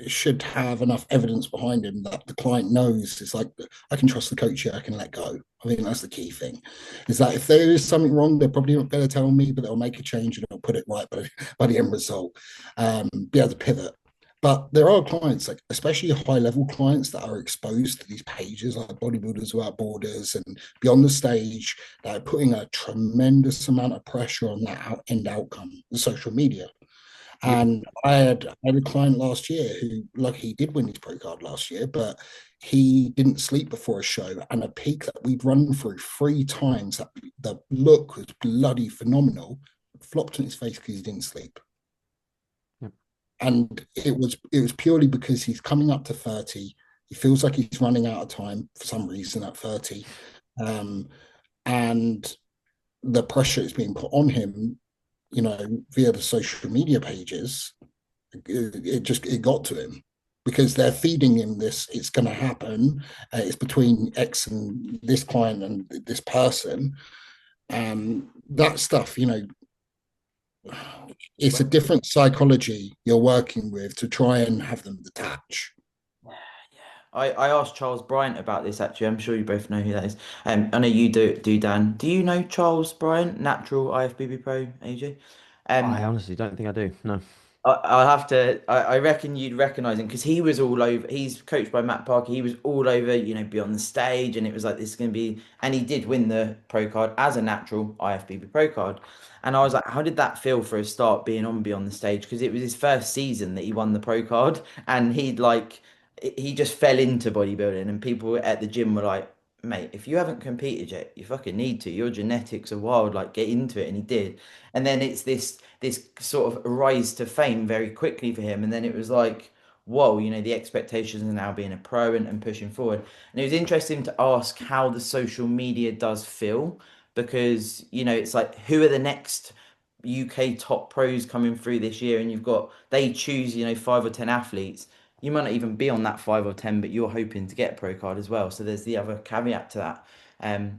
should have enough evidence behind him that the client knows it's like I can trust the coach here, I can let go. I think that's the key thing. Is that if there is something wrong, they're probably not going to tell me, but they'll make a change and they'll put it right by the end result. Be able to pivot. But there are clients, like especially high level clients, that are exposed to these pages like Bodybuilders Without Borders and Beyond the Stage, that are putting a tremendous amount of pressure on that end outcome, the social media. Yeah. And I had a client last year who, like, he did win his pro card last year, but he didn't sleep before a show. And a peak that we'd run through 3 times, that the look was bloody phenomenal, flopped on his face because he didn't sleep. Yeah. And it was purely because he's coming up to 30. He feels like he's running out of time for some reason at 30. Um, and the pressure is being put on him, via the social media pages. It got to him because they're feeding him this, it's going to happen, it's between X and this client and this person. That stuff, it's a different psychology you're working with to try and have them detach. I asked Charles Bryant about this actually. I'm sure you both know who that is. I know you do, Dan. Do you know Charles Bryant, natural IFBB pro, AJ? I honestly don't think I do. No. I'll have to. I reckon you'd recognise him because he was all over. He's coached by Matt Parker. He was all over, beyond the stage, and it was like this is going to be. And he did win the pro card as a natural IFBB pro card. And I was like, how did that feel for a start being on beyond the stage? Because it was his first season that he won the pro card, and he just fell into bodybuilding, and people at the gym were like, mate, if you haven't competed yet, you fucking need to. Your genetics are wild. Like, get into it, and he did. And then it's this sort of rise to fame very quickly for him. And then it was like, whoa, the expectations are now being a pro and pushing forward. And it was interesting to ask how the social media does feel because, it's like, who are the next UK top pros coming through this year? And they choose, 5 or 10 athletes. You might not even be on that 5 or 10, but you're hoping to get a pro card as well. So there's the other caveat to that.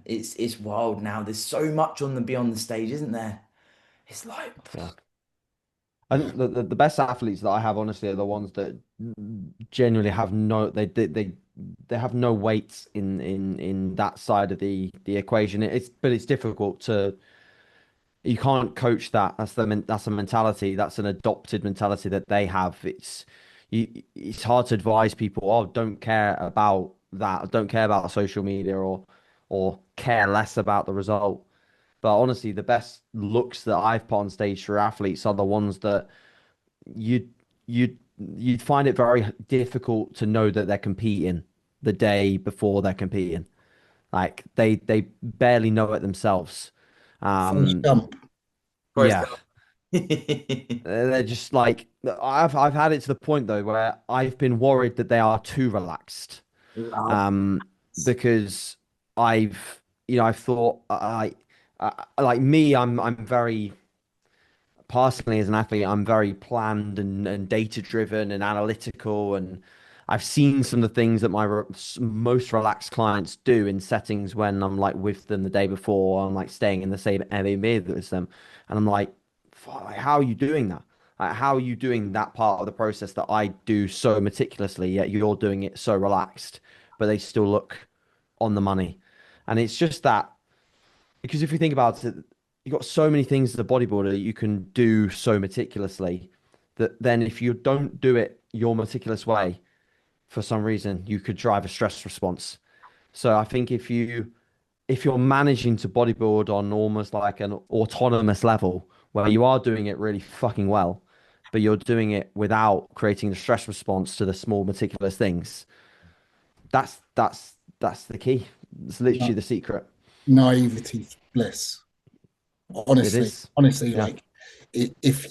It's wild now. There's so much on the beyond the stage, isn't there? It's like Yeah. I think the best athletes that I have, honestly, are the ones that genuinely have no they have no weight in that side of the equation. It's difficult to you can't coach that. That's a mentality. That's an adopted mentality that they have. It's hard to advise people, oh, don't care about that. Don't care about social media or care less about the result. But honestly, the best looks that I've put on stage for athletes are the ones that you'd you'd find it very difficult to know that they're competing the day before they're competing. Like they barely know it themselves. Forrest Um, Gump. Forrest yeah, Gump. they're just like I've had it to the point though where I've been worried that they are too relaxed. Love. Um, because I've thought like me, I'm very personally as an athlete, I'm very planned and data driven and analytical. And I've seen some of the things that my most relaxed clients do in settings when I'm like with them the day before, I'm like staying in the same Airbnb as them. And I'm like, "Fuck, like, how are you doing that? Like, how are you doing that part of the process that I do so meticulously, yet you're doing it so relaxed, but they still look on the money." And it's just that because if you think about it, you've got so many things as a bodybuilder that you can do so meticulously that then if you don't do it your meticulous way, for some reason, you could drive a stress response. So I think if you're managing to bodybuild on almost like an autonomous level where you are doing it really fucking well, but you're doing it without creating the stress response to the small meticulous things, that's the key. It's literally Na- the secret. Naivety is bliss. It Honestly, is. honestly, Yeah. like if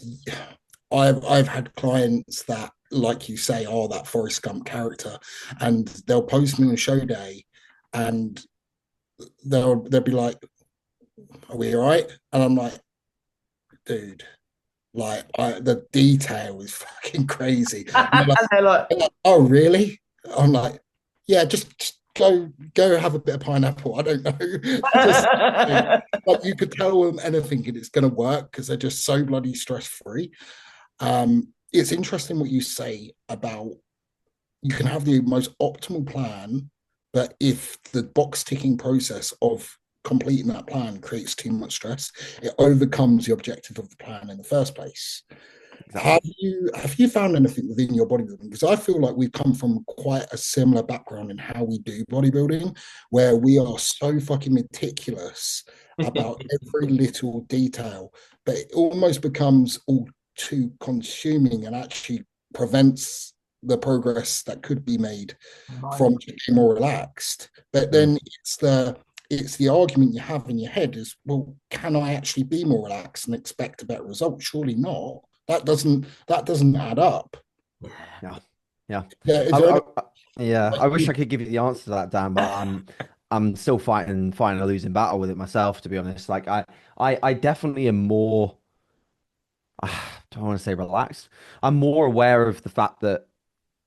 I've had clients that, like you say, are that Forrest Gump character, and they'll post me on show day, and they'll be like, "Are we all right?" And I'm like, "Dude, like the detail is fucking crazy." And And they're like, they're like, "Oh, really?" I'm like, "Yeah, just go have a bit of pineapple. I don't know, just." Like you could tell them anything and it's going to work because they're just so bloody stress free. It's interesting what you say about you can have the most optimal plan, but if the box ticking process of completing that plan creates too much stress, it overcomes the objective of the plan in the first place. Exactly. Have you found anything within your bodybuilding? Because I feel like we've come from quite a similar background in how we do bodybuilding, where we are so fucking meticulous about every little detail, but it almost becomes all too consuming and actually prevents the progress that could be made from right. being more relaxed. But Mm. then it's the argument you have in your head is, well, can I actually be more relaxed and expect a better result? Surely not. That doesn't add up. Yeah. Yeah. Yeah, is I, there I, any yeah. I wish I could give you the answer to that, Dan, but I'm still fighting a losing battle with it myself, to be honest. Like I definitely am more don't want to say relaxed. I'm more aware of the fact that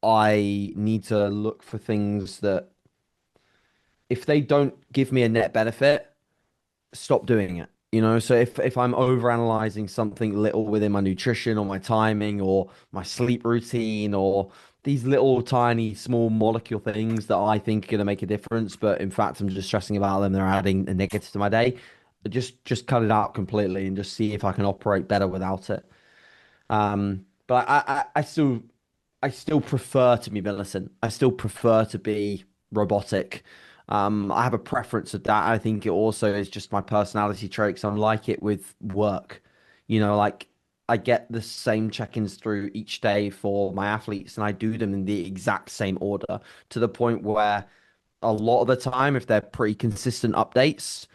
I need to look for things that if they don't give me a net benefit, stop doing it. You know, so if I'm overanalyzing something little within my nutrition or my timing or my sleep routine or these little tiny small molecule things that I think are going to make a difference, but in fact I'm just stressing about them, they're adding a negative to my day. Just cut it out completely and just see if I can operate better without it. But I still prefer to be militant. I still prefer to be robotic. I have a preference of that. I think it also is just my personality trait. 'Cause I'm like it with work. You know, like I get the same check-ins through each day for my athletes, and I do them in the exact same order to the point where a lot of the time, if they're pretty consistent updates,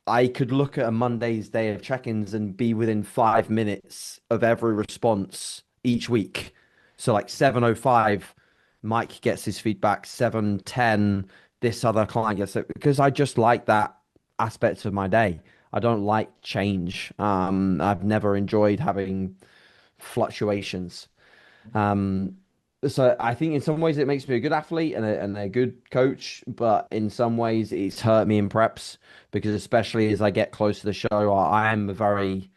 I could look at a Monday's day of check-ins and be within 5 minutes of every response each week. So like 7:05, Mike gets his feedback, 7:10, this other client gets it because I just like that aspect of my day. I don't like change. I've never enjoyed having fluctuations. Um, so I think in some ways it makes me a good athlete and a good coach, but in some ways it's hurt me in preps because especially as I get close to the show, I am a very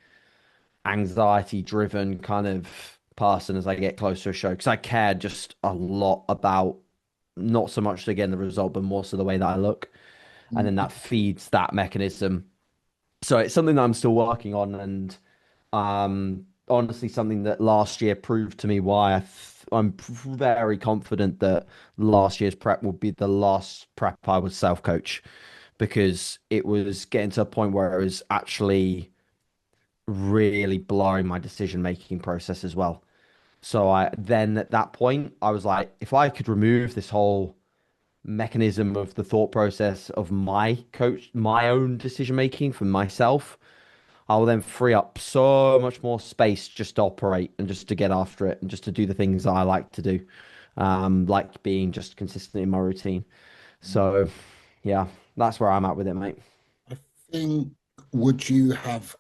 anxiety driven kind of person as I get closer to a show because I care just a lot about not so much again the result, but more so the way that I look. And then that feeds that mechanism. So it's something that I'm still working on, and honestly, something that last year proved to me why I'm very confident that last year's prep will be the last prep I would self-coach because it was getting to a point where it was actually really blurring my decision-making process as well. So I then at that point, I was like, if I could remove this whole mechanism of the thought process of my coach, my own decision making for myself, I will then free up so much more space just to operate and just to get after it and just to do the things that I like to do, like being just consistent in my routine. So, yeah, that's where I'm at with it, mate. I think, would you have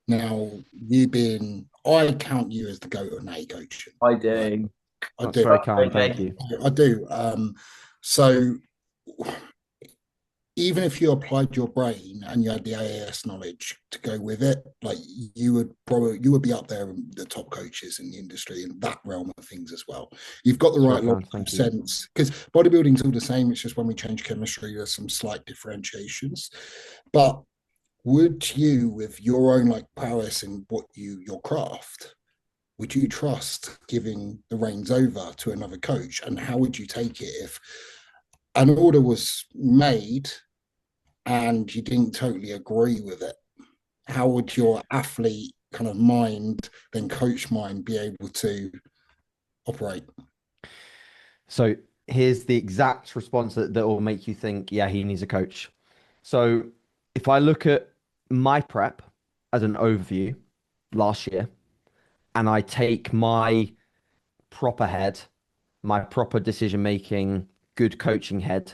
now, you being, I count you as the goat of NA coaching. I Like, do. I That's do. very kind. Thank Okay. you. I do. So even if you applied your brain and you had the AAS knowledge to go with it, like you would be up there in the top coaches in the industry in that realm of things as well. You've got the That's very right kind. long-term Thank you. sense because bodybuilding's all the same. It's just when we change chemistry, there's some slight differentiations. But would you, with your own like prowess in your craft, would you trust giving the reins over to another coach? And how would you take it if an order was made and you didn't totally agree with it? How would your athlete kind of mind, then coach mind, be able to operate? So here's the exact response that will make you think, yeah, he needs a coach. So if I look at my prep as an overview last year, and I take my proper head, my proper decision making, good coaching head,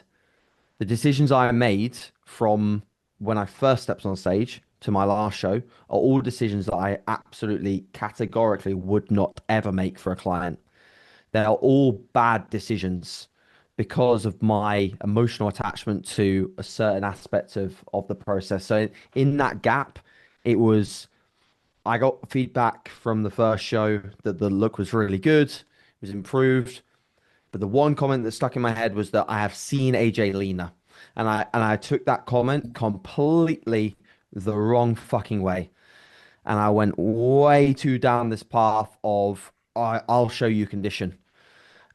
the decisions I made from when I first stepped on stage to my last show are all decisions that I absolutely categorically would not ever make for a client. They are all bad decisions because of my emotional attachment to a certain aspect of the process. So in that gap, it was I got feedback from the first show that the look was really good, it was improved. But the one comment that stuck in my head was that I have seen AJ leaner. And I took that comment completely the wrong fucking way. And I went way too down this path of I'll show you condition.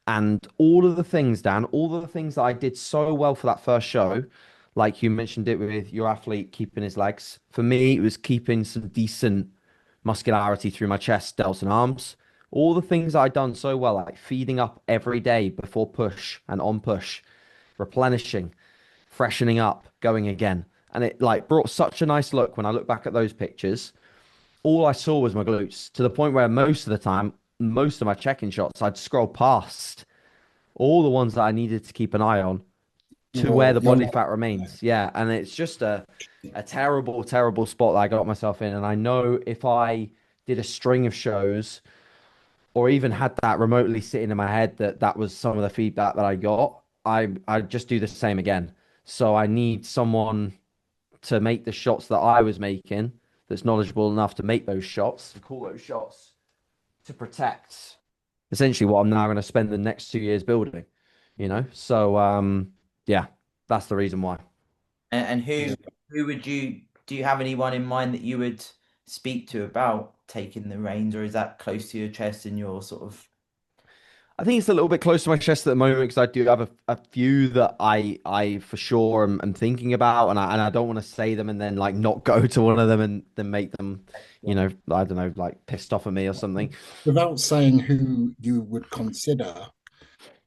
And all of the things, Dan, all of the things that I did so well for that first show, like you mentioned it with your athlete keeping his legs. For me, it was keeping some decent muscularity through my chest, delts, and arms. All the things I'd done so well, like feeding up every day before push and on push, replenishing, freshening up, going again. And it like brought such a nice look when I look back at those pictures. All I saw was my glutes to the point where most of the time, most of my check-in shots, I'd scroll past all the ones that I needed to keep an eye on to where the You're body not, fat remains. Yeah. And it's just a terrible, terrible spot that I got myself in. And I know if I did a string of shows or even had that remotely sitting in my head that that was some of the feedback that I got, I'd just do the same again. So I need someone to make the shots that I was making that's knowledgeable enough to make those shots, to call those shots, to protect essentially what I'm now going to spend the next 2 years building, you know? So, yeah, that's the reason why. And who would you do you have anyone in mind that you would speak to about taking the reins, or is that close to your chest and you're sort of I think it's a little bit close to my chest at the moment because I do have a few that I for sure am thinking about, and I don't want to say them and then like not go to one of them and then make them, I don't know, like pissed off at me or something. without saying who you would consider,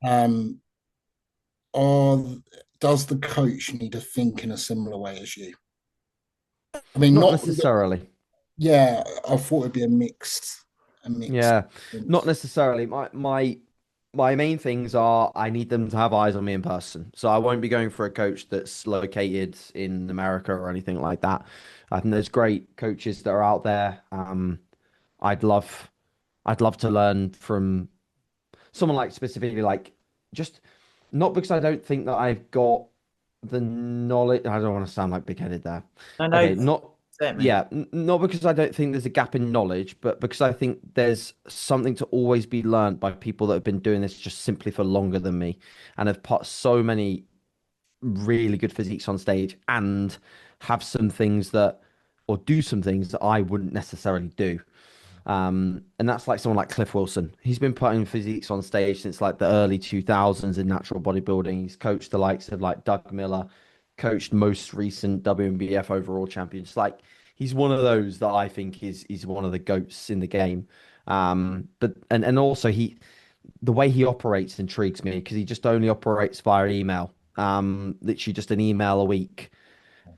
um, are does the coach need to think in a similar way as you? I mean, Not not necessarily. yeah. I thought it'd be a mixed. Yeah, not necessarily. My main things are I need them to have eyes on me in person. So I won't be going for a coach that's located in America or anything like that. I think there's great coaches that are out there. I'd love I'd love to learn from someone like specifically like just not because I don't think that I've got the knowledge. I don't want to sound like big-headed there. no, no, Okay, not. Say it, mate. Yeah, not because I don't think there's a gap in knowledge, but because I think there's something to always be learned by people that have been doing this just simply for longer than me and have put so many really good physiques on stage and have some things that, or do some things that I wouldn't necessarily do. And that's like someone like Cliff Wilson. He's been putting physiques on stage since like the early 2000s in natural bodybuilding. He's coached the likes of like Doug Miller, coached most recent WNBF overall champions. Like he's one of those that I think is one of the goats in the game. But and also the way he operates intrigues me because he just only operates via email. Literally just an email a week.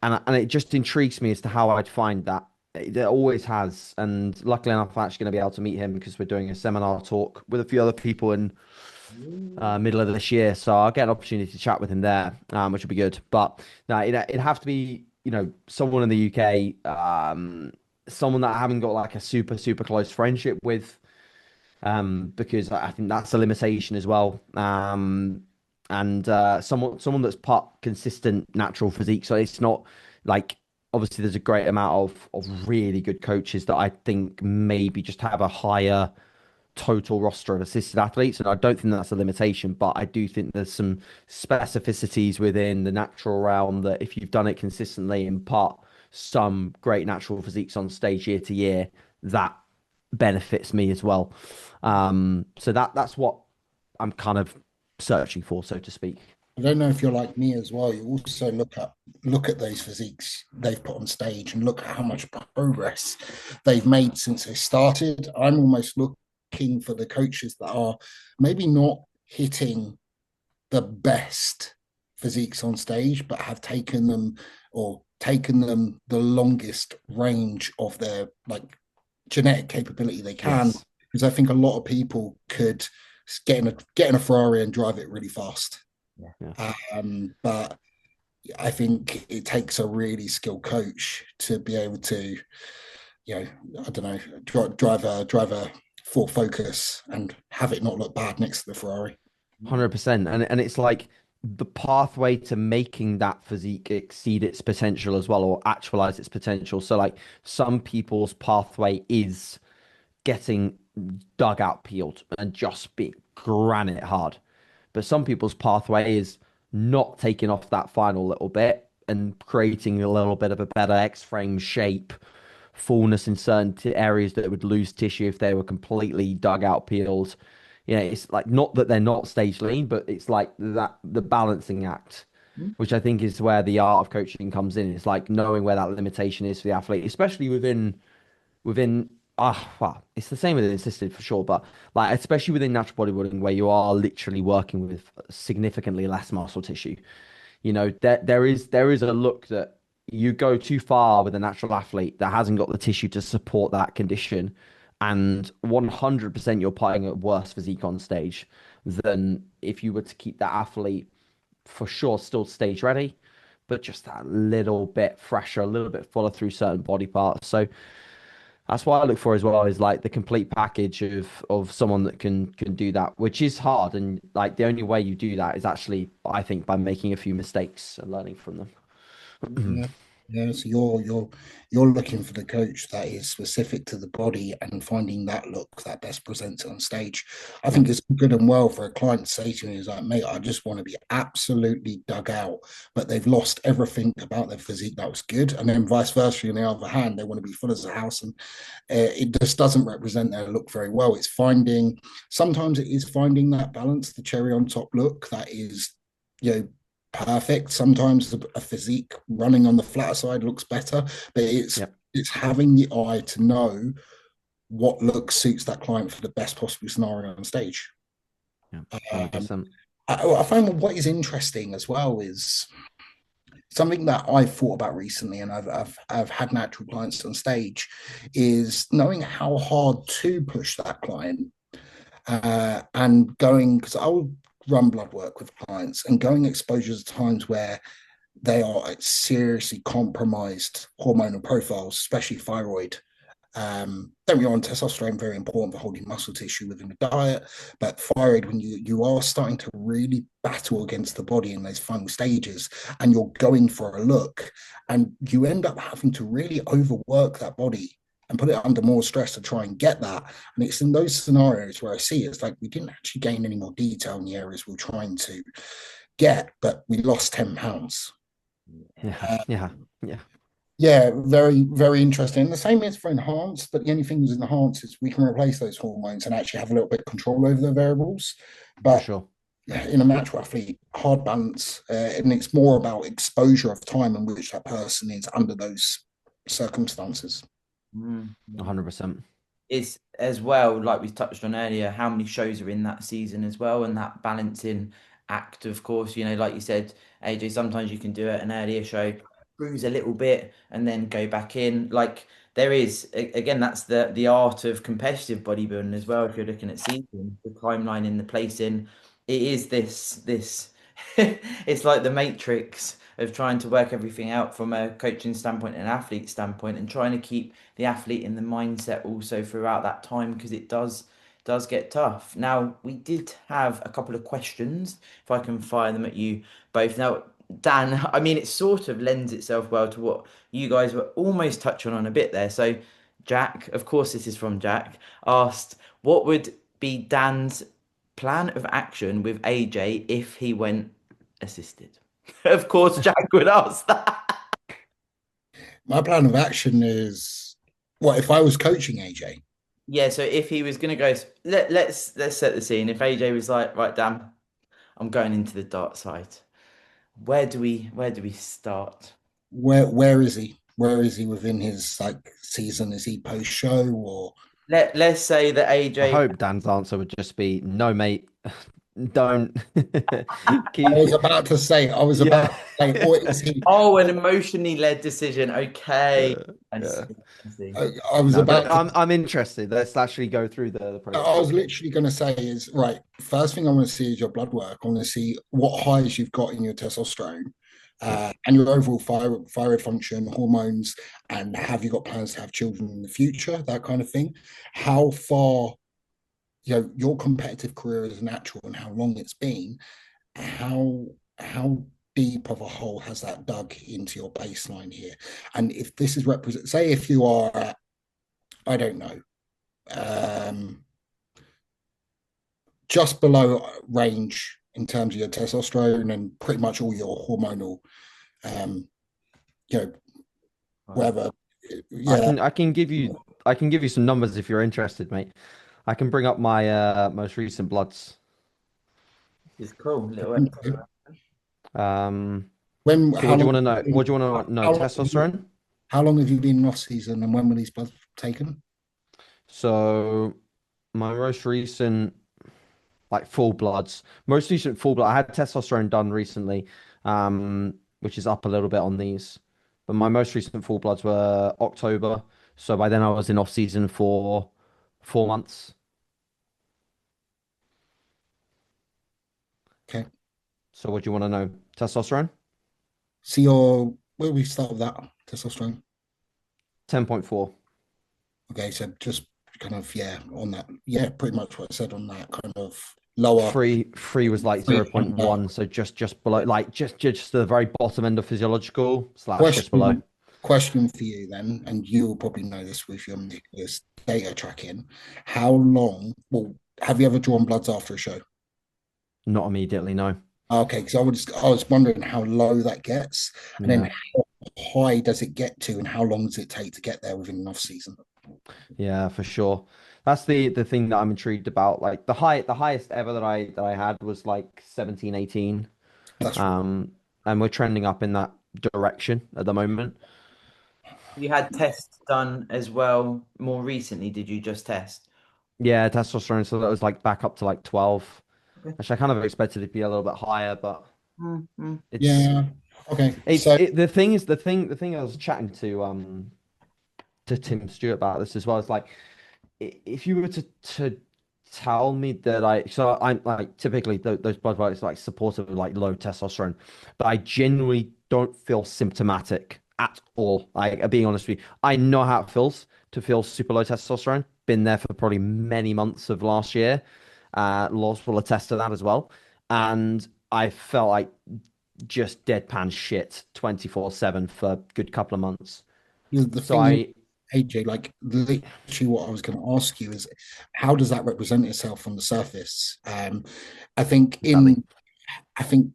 And it just intrigues me as to how I'd find that. It always has. And luckily enough, I'm actually going to be able to meet him because we're doing a seminar talk with a few other people in middle of this year. So I'll get an opportunity to chat with him there, which will be good. But no, it'd have to be, someone in the UK, someone that I haven't got like a super, super close friendship with, because I think that's a limitation as well. And someone that's part consistent natural physique. So it's not like obviously there's a great amount of really good coaches that I think maybe just have a higher total roster of assisted athletes, and I don't think that's a limitation, but I do think there's some specificities within the natural realm that if you've done it consistently and put some great natural physiques on stage year to year, that benefits me as well. So that's what I'm kind of searching for, so to speak. I don't know if you're like me as well. You also look at those physiques they've put on stage and look at how much progress they've made since they started. I'm almost looking for the coaches that are maybe not hitting the best physiques on stage, but have taken them the longest range of their like genetic capability they can. Yes. Because I think a lot of people could get in a Ferrari and drive it really fast. Yeah. But I think it takes a really skilled coach to be able to, I don't know, drive a Ford Focus and have it not look bad next to the Ferrari. 100%. And it's like the pathway to making that physique exceed its potential as well, or actualize its potential. So like some people's pathway is getting dugout peeled and just being granite hard. But some people's pathway is not taking off that final little bit and creating a little bit of a better X-frame shape, fullness in certain areas that would lose tissue if they were completely dugout peeled. It's like not that they're not stage lean, but it's like that the balancing act, which I think is where the art of coaching comes in. It's like knowing where that limitation is for the athlete, especially within well, it's the same with assisted for sure, but like especially within natural bodybuilding where you are literally working with significantly less muscle tissue. There is a look that you go too far with a natural athlete that hasn't got the tissue to support that condition, and 100% you're putting a worse physique on stage than if you were to keep that athlete for sure still stage ready, but just that little bit fresher, a little bit fuller through certain body parts. So that's what I look for as well, is like the complete package of someone that can do that, which is hard. And like the only way you do that is actually, I think, by making a few mistakes and learning from them. Yeah. Yeah, so you're looking for the coach that is specific to the body and finding that look that best presents it on stage. I Yeah. think it's good and well for a client to say to me, is like, mate, I just want to be absolutely dug out, but they've lost everything about their physique that was good. And then vice versa, on the other hand, they want to be full as a house, and it just doesn't represent their look very well. Sometimes it is finding that balance, the cherry on top look that is, perfect. Sometimes a physique running on the flatter side looks better, but Yep. it's having the eye to know what look suits that client for the best possible scenario on stage. Yeah. Um, 100%. I find what is interesting as well is something that I've thought about recently, and I've had natural clients on stage, is knowing how hard to push that client, and going, because I'll run blood work with clients and going exposures at times where they are seriously compromised hormonal profiles, especially thyroid. Don't get me wrong, testosterone very important for holding muscle tissue within the diet, but thyroid, when you are starting to really battle against the body in those final stages, and you're going for a look, and you end up having to really overwork that body and put it under more stress to try and get that. And it's in those scenarios where I see it's like we didn't actually gain any more detail in the areas we're trying to get, but we lost 10 pounds. Yeah, Uh, yeah, yeah, yeah, very, very interesting. The same is for enhanced, but the only thing with enhanced is we can replace those hormones and actually have a little bit of control over the variables. for But sure. in a natural athlete, hard balance, and it's more about exposure of time in which that person is under those circumstances. Mm. 100%. It's as well, like we touched on earlier, how many shows are in that season as well, and that balancing act, of course, like you said, AJ, sometimes you can do it an earlier show, cruise a little bit, and then go back in. Like there is, again, that's the art of competitive bodybuilding as well. If you're looking at season, the timeline in the placing, it is this it's like the matrix of trying to work everything out from a coaching standpoint and athlete standpoint, and trying to keep the athlete in the mindset also throughout that time, because it does get tough. Now, we did have a couple of questions, if I can fire them at you both. Now, Dan, I mean, it sort of lends itself well to what you guys were almost touching on a bit there. So, Jack, of course, this is from Jack, asked, what would be Dan's plan of action with AJ if he went assisted? Of course, Jack would ask that. My plan of action is what if I was coaching AJ? Yeah, so if he was gonna go, let's set the scene. If AJ was like, right, Dan, I'm going into the dark side. Where do we start? Where is he? Where is he within his like season? Is he post show or Let's say that I AJ. hope Dan's answer would just be no, mate. Don't I keep. was about to say, I was Yeah. about to say, or is he? Oh, an emotionally led decision. Okay, I Yeah. see. I see. I was No, but about to. I'm interested. Let's actually go through the I process. was literally going to say is right. First thing I want to see is your blood work. I want to see what highs you've got in your testosterone, and your overall thyroid function, hormones, and have you got plans to have children in the future? That kind of thing. How far, your competitive career is natural and how long it's been. How deep of a hole has that dug into your baseline here? And if this is represent, say if you are at, I don't know, um, just below range in terms of your testosterone and pretty much all your hormonal, um, you know, Right. whatever. I Yeah, can I can give you I can give you some numbers if you're interested, mate. I can bring up my most recent bloods. It's cool. Little Um, when so how what do you long? want to know? What do you want to know? How long have you, Testosterone. how long have you been in off season, and when were these bloods taken? So my most recent like full bloods, most recent full blood. I had testosterone done recently, which is up a little bit on these. But my most recent full bloods were October. So by then I was in off season for 4 months. Okay, So what do you want to know? Testosterone, see your where we start with that testosterone. 10.4. Okay, so just kind of on that, pretty much what I said on that kind of lower. Free was like 0.1, so just below, like just the very bottom end of physiological slash just below. Question for you then, and you will probably know this with your Nicholas data tracking. How long? Well, have you ever drawn bloods after a show? Not immediately, no. Okay, because I was wondering how low that gets, and then Yeah. how high does it get to, and how long does it take to get there within an off season? Yeah, for sure. That's the thing that I'm intrigued about. Like the highest ever that I had was like 17, 18. That's Um, and we're trending up in that direction at the moment. You had tests done as well more recently, did you just test? Yeah, testosterone, so that was like back up to like 12. Okay. Actually, I kind of expected it to be a little bit higher, but Mm-hmm. it's yeah. Okay, it's so it, the thing I was chatting to Tim Stewart about this as well. It's like if you were to tell me that I'm like typically those blood work is like supportive of like low testosterone, but I genuinely don't feel symptomatic at all. Like, being honest with you, I know how it feels to feel super low testosterone. Been there for probably many months of last year. Laws will attest to that as well. And I felt like just deadpan shit 24/7 for a good couple of months. The So thing is, AJ, like literally what I was going to ask you is how does that represent itself on the surface? I think exactly. I think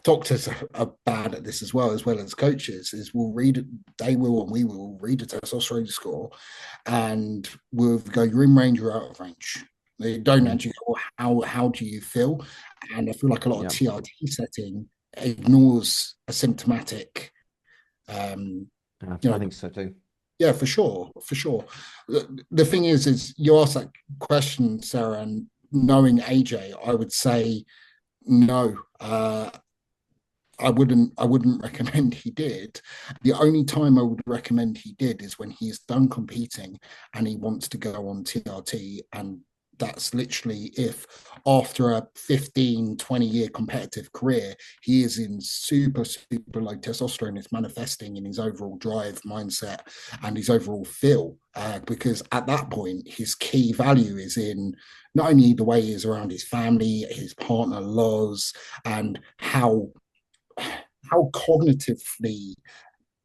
doctors are bad at this as well as coaches, is we'll read, they will, and we will read a testosterone score and we'll go, you're in range or out of range. They don't actually go, how do you feel? And I feel like a lot of Yeah. TRT setting ignores a symptomatic, Yeah, you I know, think so too. yeah, for sure, for sure. The thing is you asked that question, Sarah, and knowing AJ, I would say no. I wouldn't recommend he did. The only time I would recommend he did is when he's done competing and he wants to go on TRT. And that's literally if after a 15, 20-year competitive career, he is in super, super low testosterone. It's manifesting in his overall drive, mindset, and his overall feel. Because at that point, his key value is in not only the way he is around his family, his partner, Loz, and how cognitively,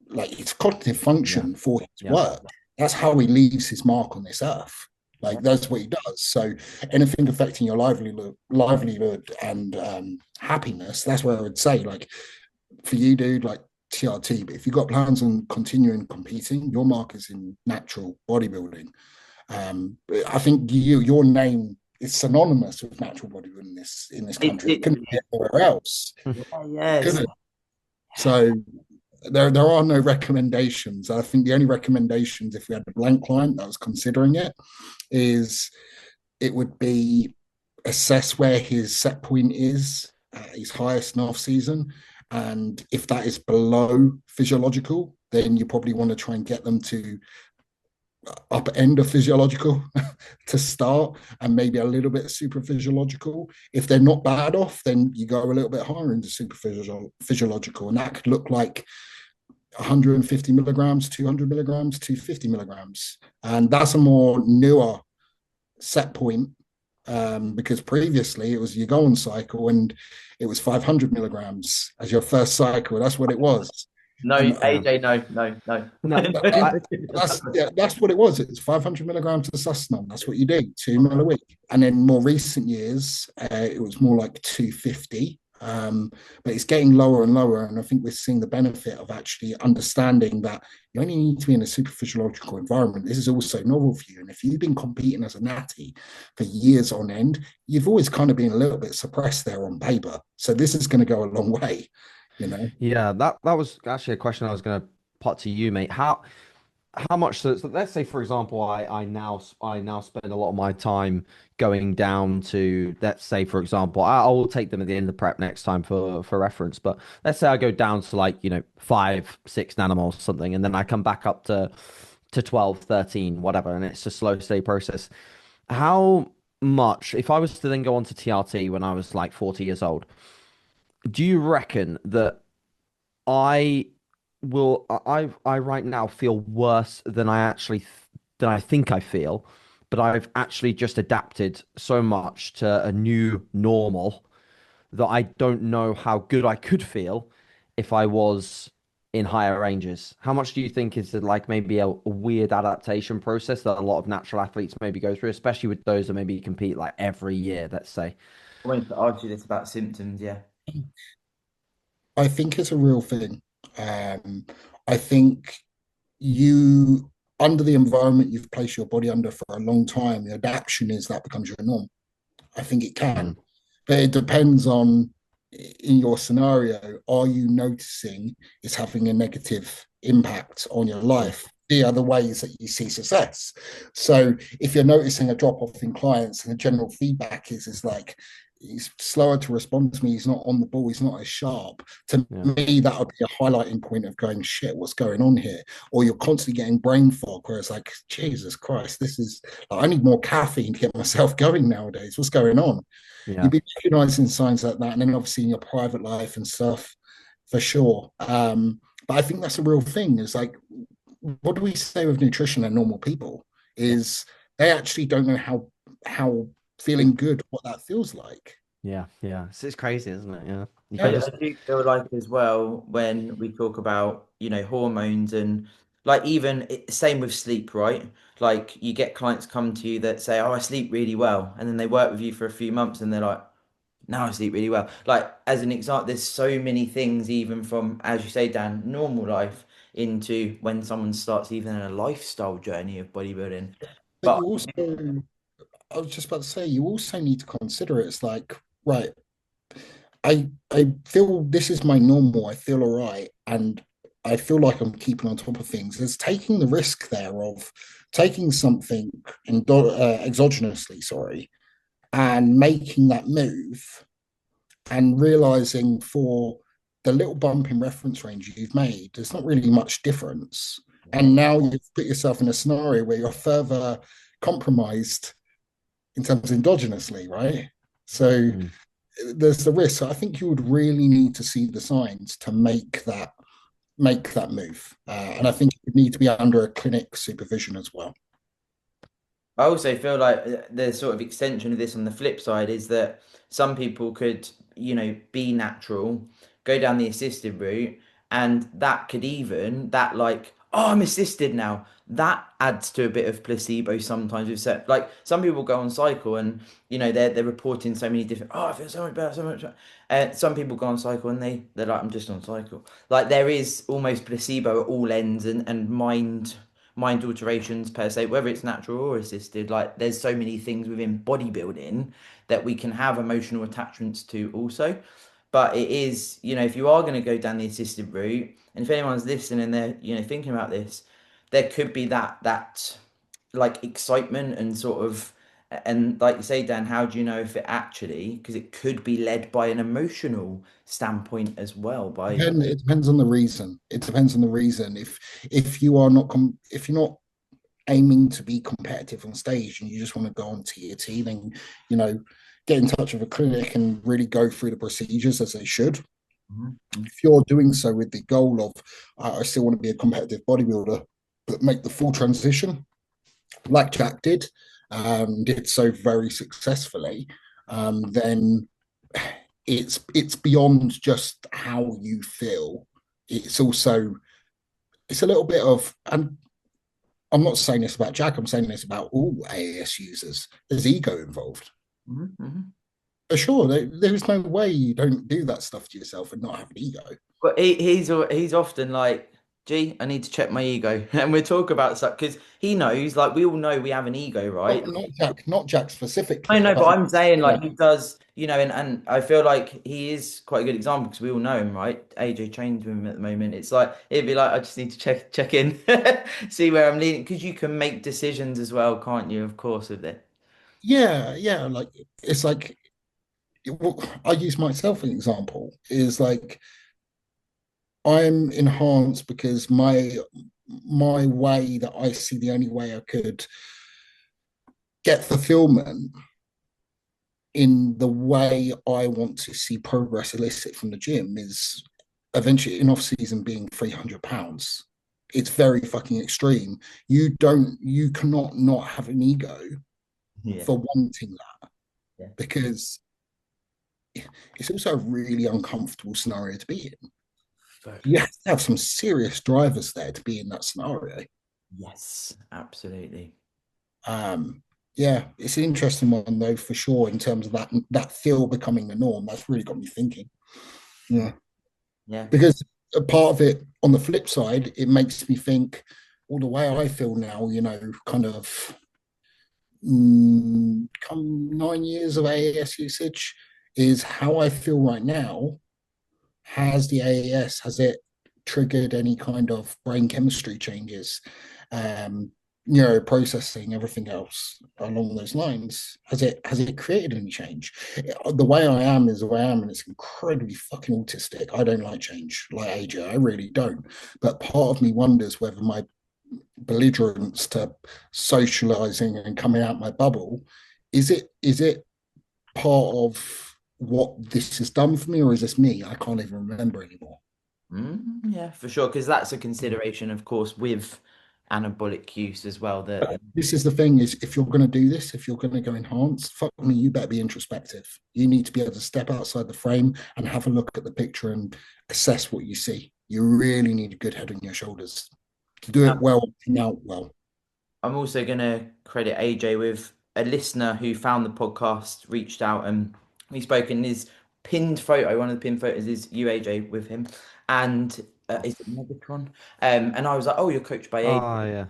like its cognitive Yeah. function for his Yeah. work. That's how he leaves his mark on this earth. Like that's what he does. So anything affecting your livelihood and happiness, that's where I would say, like, for you, dude, like TRT. But if you've got plans on continuing competing, your mark is in natural bodybuilding. I think your name is synonymous with natural bodybuilding in this country. It couldn't be anywhere else. Yes. So there are no recommendations. I think the only recommendations, if we had a blank client that was considering it, is it would be assess where his set point is at his highest in off season, and if that is below physiological, then you probably want to try and get them to upper end of physiological to start, and maybe a little bit super physiological. If they're not bad off, then you go a little bit higher into super physiological, and that could look like 150 milligrams, 200 milligrams, 250 milligrams. And that's a more newer set point, because previously it was you go on cycle and it was 500 milligrams as your first cycle. That's what it was. No, And AJ, no. that's what it was. It's 500 milligrams of sustanon. That's what you do, 2 mil a week. And then more recent years, it was more like 250. But it's getting lower and lower. And I think we're seeing the benefit of actually understanding that you only need to be in a super physiological environment. This is also novel for you. And if you've been competing as a natty for years on end, you've always kind of been a little bit suppressed there on paper. So this is going to go a long way, you know? Yeah, that was actually a question I was going to put to you, mate. How much, so let's say, for example, I now spend a lot of my time going down to, let's say, for example, I will take them at the end of the prep next time for reference, but let's say I go down to, like, 5, 6 nanomoles or something, and then I come back up to 12, 13, whatever, and it's a slow, steady process. How much, if I was to then go on to TRT when I was like 40 years old, do you reckon that I I right now feel worse than than I think I feel, but I've actually just adapted so much to a new normal that I don't know how good I could feel if I was in higher ranges? How much do you think is like maybe a weird adaptation process that a lot of natural athletes maybe go through, especially with those that maybe compete like every year, let's say? I wanted to argue this about symptoms, yeah. I think it's a real thing. Um, I think you, under the environment you've placed your body under for a long time, the adaptation is that becomes your norm. I think it Mm, can, but it depends on, in your scenario, are you noticing it's having a negative impact on your yeah. life? The other ways that you see success. So if you're noticing a drop off in clients and the general feedback is like, he's slower to respond to me, he's not on the ball, he's not as sharp. To Yeah. me, that would be a highlighting point of going, shit, what's going on here? Or you're constantly getting brain fog, where it's like, Jesus Christ, this is, like, I need more caffeine to get myself going nowadays. What's going on? Yeah. You'd be recognizing signs like that. And then obviously in your private life and stuff, for sure. But I think that's a real thing. Is like, what do we say with nutrition and normal people? Yeah. Is they actually don't know how feeling good, what that feels like. Yeah, yeah. It's crazy, isn't it? Yeah. You I, can Yeah. I just do feel like as well when we talk about, hormones and like even same with sleep, right? Like you get clients come to you that say, "Oh, I sleep really well," and then they work with you for a few months and they're like, "Now I sleep really well." Like as an example, there's so many things even from, as you say, Dan, normal life into when someone starts even a lifestyle journey of bodybuilding. But But you also, I was just about to say, you also need to consider it's like, right, I feel this is my normal. I feel all right, and I feel like I'm keeping on top of things. There's taking the risk there of taking something exogenously, sorry, and making that move and realizing for the little bump in reference range you've made, there's not really much difference. And now you've put yourself in a scenario where you're further compromised in terms of endogenously, right? So mm. there's the risk. So I think you would really need to see the signs to make that move, and I think you need to be under a clinic supervision as well. I also feel like the sort of extension of this on the flip side is that some people could, be natural, go down the assisted route, and that could even that like, oh, I'm assisted now. That adds to a bit of placebo sometimes with set. Like some people go on cycle and they're reporting so many different. Oh, I feel so much better, so much better. Some people go on cycle and they're like, I'm just on cycle. Like there is almost placebo at all ends and mind alterations per se, whether it's natural or assisted. Like there's so many things within bodybuilding that we can have emotional attachments to also. But it is, if you are going to go down the assisted route, and if anyone's listening and they're, thinking about this, there could be that like excitement and sort of, and like you say, Dan, how do you know if it actually, because it could be led by an emotional standpoint as well, by It depends on the reason. It depends on the reason. If you are not if you're not aiming to be competitive on stage and you just want to go on TAT, then you know get in touch with a clinic and really go through the procedures as they should. Mhm, mhm. If you're doing so with the goal of I still want to be a competitive bodybuilder, but make the full transition, like Jack did so very successfully, then it's beyond just how you feel. It's also it's a little bit of, and I'm not saying this about Jack, I'm saying this about all AAS users. There's ego involved. Mhm, mhm. For sure, there's no way you don't do that stuff to yourself and not have an ego. But he's often like, "Gee, I need to check my ego," and we talk about stuff because he knows, like we all know, we have an ego, right? Not Jack I specifically, know, but but I'm saying yeah, like he does, and I feel like he is quite a good example because we all know him, right? AJ trains with him at the moment. It's like it'd be like I just need to check in, see where I'm leading because you can make decisions as well, can't you? Of course, with it. yeah. Like it's like I use myself as an example. Is like I'm enhanced because my way that I see the only way I could get fulfillment in the way I want to see progress elicit from the gym is eventually in off season being £300. It's very fucking extreme. You cannot not have an ego Yeah, for wanting that yeah. because it's also a really uncomfortable scenario to be in. You have to have some serious drivers there to be in that scenario. Yes, absolutely. Um, yeah, it's an interesting one though for sure in terms of that feel becoming the norm. That's really got me thinking. Yeah, Yeah. because a part of it on the flip side, it makes me think all the way I feel now. Kind of come 9 years of AAS usage is how I feel right now. Has the AAS has it triggered any kind of brain chemistry changes? Um, Neuroprocessing, everything else along those lines. Has it created any change? The way I am is the way I am, and it's incredibly fucking autistic. I don't like change, like AJ. I really don't. But part of me wonders whether my belligerence to socializing and coming out my bubble is it part of what this has done for me, or is this me? I can't even remember anymore. Yeah, for sure, because that's a consideration, of course, with anabolic use as well. That This is the thing: is if you're going to do this, if you're going to go enhance, fuck me, you better be introspective. You need to be able to step outside the frame and have a look at the picture and assess what you see. You really need a good head on your shoulders to do it well and out well. I'm also going to credit AJ with a listener who found the podcast, reached out, and we spoke in his pinned photo. One of the pinned photos is you, AJ, with him, and is it Megatron? And I was like, "Oh, you're coached by AJ." Oh yeah.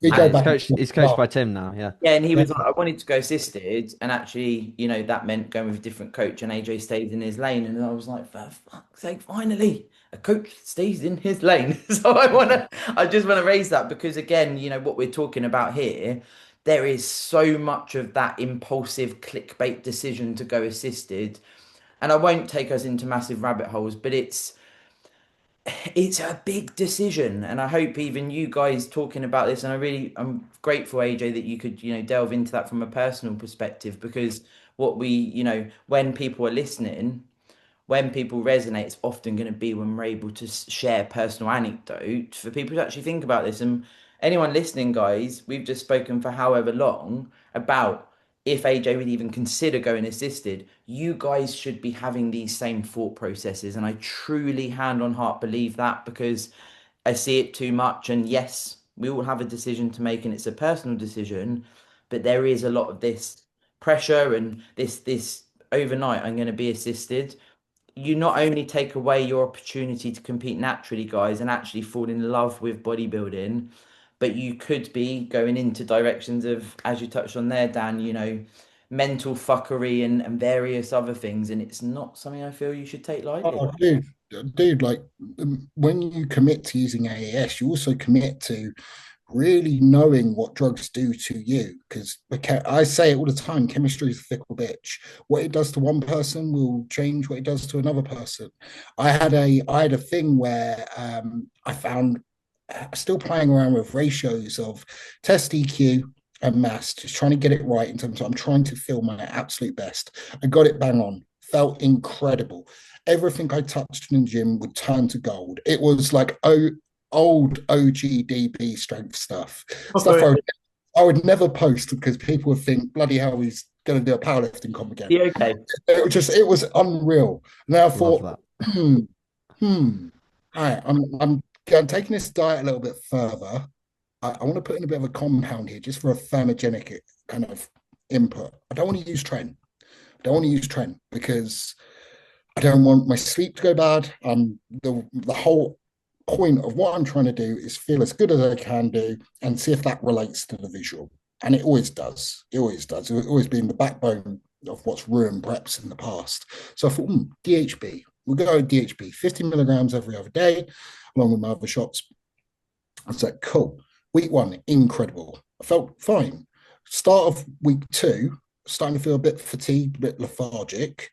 We Yeah, go he's back. coached. He's coached by Tim now. Yeah. Yeah, and he Yeah. was like, I wanted to go assisted, and actually, that meant going with a different coach, and AJ stayed in his lane, and I was like, for fuck's sake, finally, a coach stays in his lane. So I just want to raise that because again, what we're talking about here, there is so much of that impulsive clickbait decision to go assisted, and I won't take us into massive rabbit holes, but it's a big decision, and I hope even you guys talking about this, and I'm grateful, AJ, that you could, delve into that from a personal perspective, because what when people are listening, when people resonate, it's often going to be when we're able to share personal anecdote for people to actually think about this. And anyone listening, guys, we've just spoken for however long about if AJ would even consider going assisted. You guys should be having these same thought processes. And I truly, hand on heart, believe that because I see it too much. And yes, we all have a decision to make, and it's a personal decision, but there is a lot of this pressure and this overnight, I'm going to be assisted. You not only take away your opportunity to compete naturally, guys, and actually fall in love with bodybuilding, but you could be going into directions of, as you touched on there, Dan, mental fuckery and various other things. And it's not something I feel you should take lightly. Oh, dude, like when you commit to using AAS, you also commit to really knowing what drugs do to you. Because I say it all the time, chemistry is a fickle bitch. What it does to one person will change what it does to another person. I had a thing where I found still playing around with ratios of test EQ and mass, just trying to get it right in terms of I'm trying to feel my absolute best. I got it bang on, felt incredible. Everything I touched in the gym would turn to gold. It was like old OGDB strength stuff. Stuff I would never post because people would think, bloody hell, he's going to do a powerlifting comp again. Yeah, okay. It was unreal. Now I Love thought, that. all right, I'm taking this diet a little bit further. I want to put in a bit of a compound here just for a thermogenic kind of input. I don't want to use tren. I don't want to use tren because I don't want my sleep to go bad. The whole point of what I'm trying to do is feel as good as I can do and see if that relates to the visual. And it always does. It always does. It's always been the backbone of what's ruined preps in the past. So I thought, DHB. We'll go with DHB, 50 milligrams every other day, along with my other shots. I was like, cool. Week one, incredible. I felt fine. Start of week two, starting to feel a bit fatigued, a bit lethargic.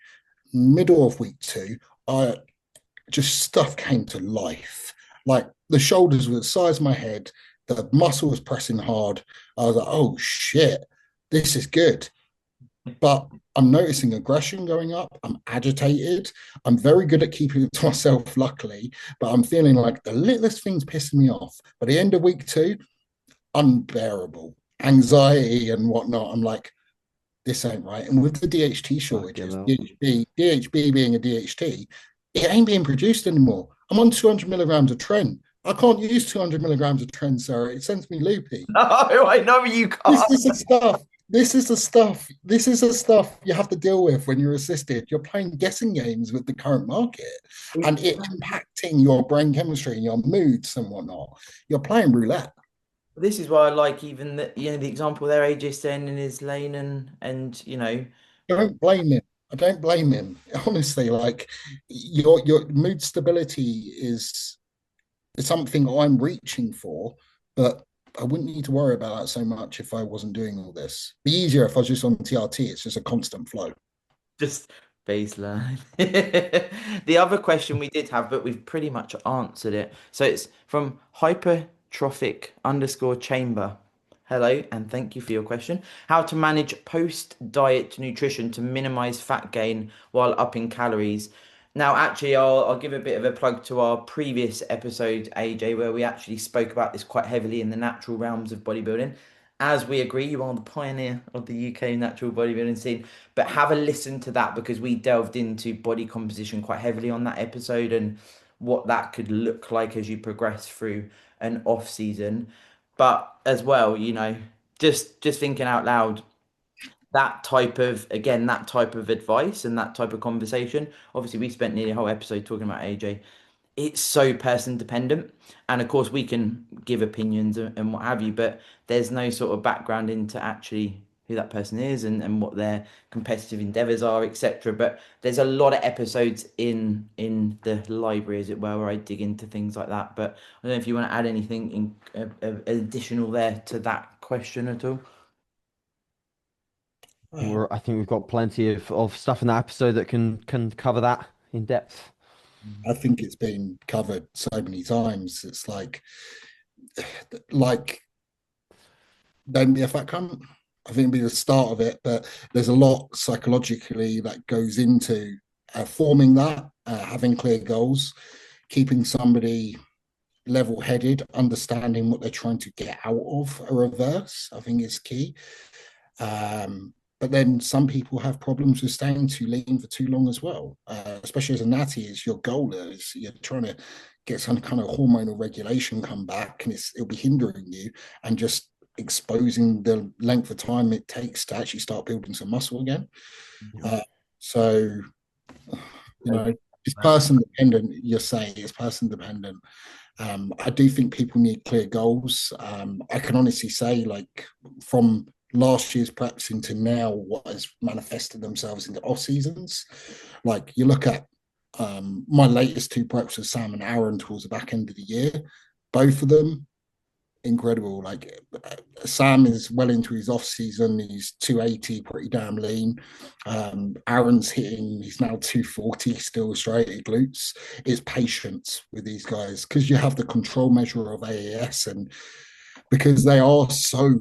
Middle of week two, just stuff came to life. Like the shoulders were the size of my head, the muscle was pressing hard. I was like, oh shit, this is good. But I'm noticing aggression going up. I'm agitated. I'm very good at keeping it to myself, luckily, but I'm feeling like the littlest thing's pissing me off. By the end of week two, unbearable anxiety and whatnot. I'm like, this ain't right. And with the DHT shortages, DHB being a DHT, it ain't being produced anymore. I'm on 200 milligrams of tren. I can't use 200 milligrams of tren, sir. It sends me loopy. No, I know you can't. This is the stuff. This is the stuff. This is the stuff you have to deal with when you're assisted. You're playing guessing games with the current market, and it impacting your brain chemistry and your moods and whatnot. You're playing roulette. This is why I like even the example there, AJ staying in his lane and Don't blame him. I don't blame him. Honestly, like your mood stability is something I'm reaching for, but I wouldn't need to worry about that so much if I wasn't doing all this. It'd be easier if I was just on TRT. It's just a constant flow. just baseline. The other question we did have, but we've pretty much answered it. So it's from hypertrophic underscore chamber. Hello, and thank you for your question. How to manage post-diet nutrition to minimize fat gain while upping calories. Now, actually, I'll give a bit of a plug to our previous episode, AJ, where we actually spoke about this quite heavily in the natural realms of bodybuilding. As we agree, you are the pioneer of the UK natural bodybuilding scene, but have a listen to that because we delved into body composition quite heavily on that episode and what that could look like as you progress through an off season. But as well, just thinking out loud, that type of again that type of advice and that type of conversation, obviously we spent nearly a whole episode talking about AJ. It's so person dependent, and of course we can give opinions and what have you, but there's no sort of background into actually who that person is and what their competitive endeavors are, etc. But there's a lot of episodes in the library, as it were, where I dig into things like that. But I don't know if you want to add anything additional there to that question at all. I think we've got plenty of stuff in that episode that can cover that in depth. I think it's been covered so many times. It's like don't be a fat cunt. I think it'd be the start of it, but there's a lot psychologically that goes into forming that, having clear goals, keeping somebody level headed, understanding what they're trying to get out of a reverse, I think is key. But then some people have problems with staying too lean for too long as well, especially as a natty, is your goal is you're trying to get some kind of hormonal regulation come back and it'll be hindering you and just exposing the length of time it takes to actually start building some muscle again. So, it's person dependent. You're saying it's person dependent. I do think people need clear goals. I can honestly say, like, from last year's preps into now, what has manifested themselves into off seasons. Like, you look at my latest two preps with Sam and Aaron towards the back end of the year, both of them incredible. Like, Sam is well into his off season. He's 280, pretty damn lean. Aaron's he's now 240, still straight at glutes. It's patience with these guys because you have the control measure of AAS, and because they are so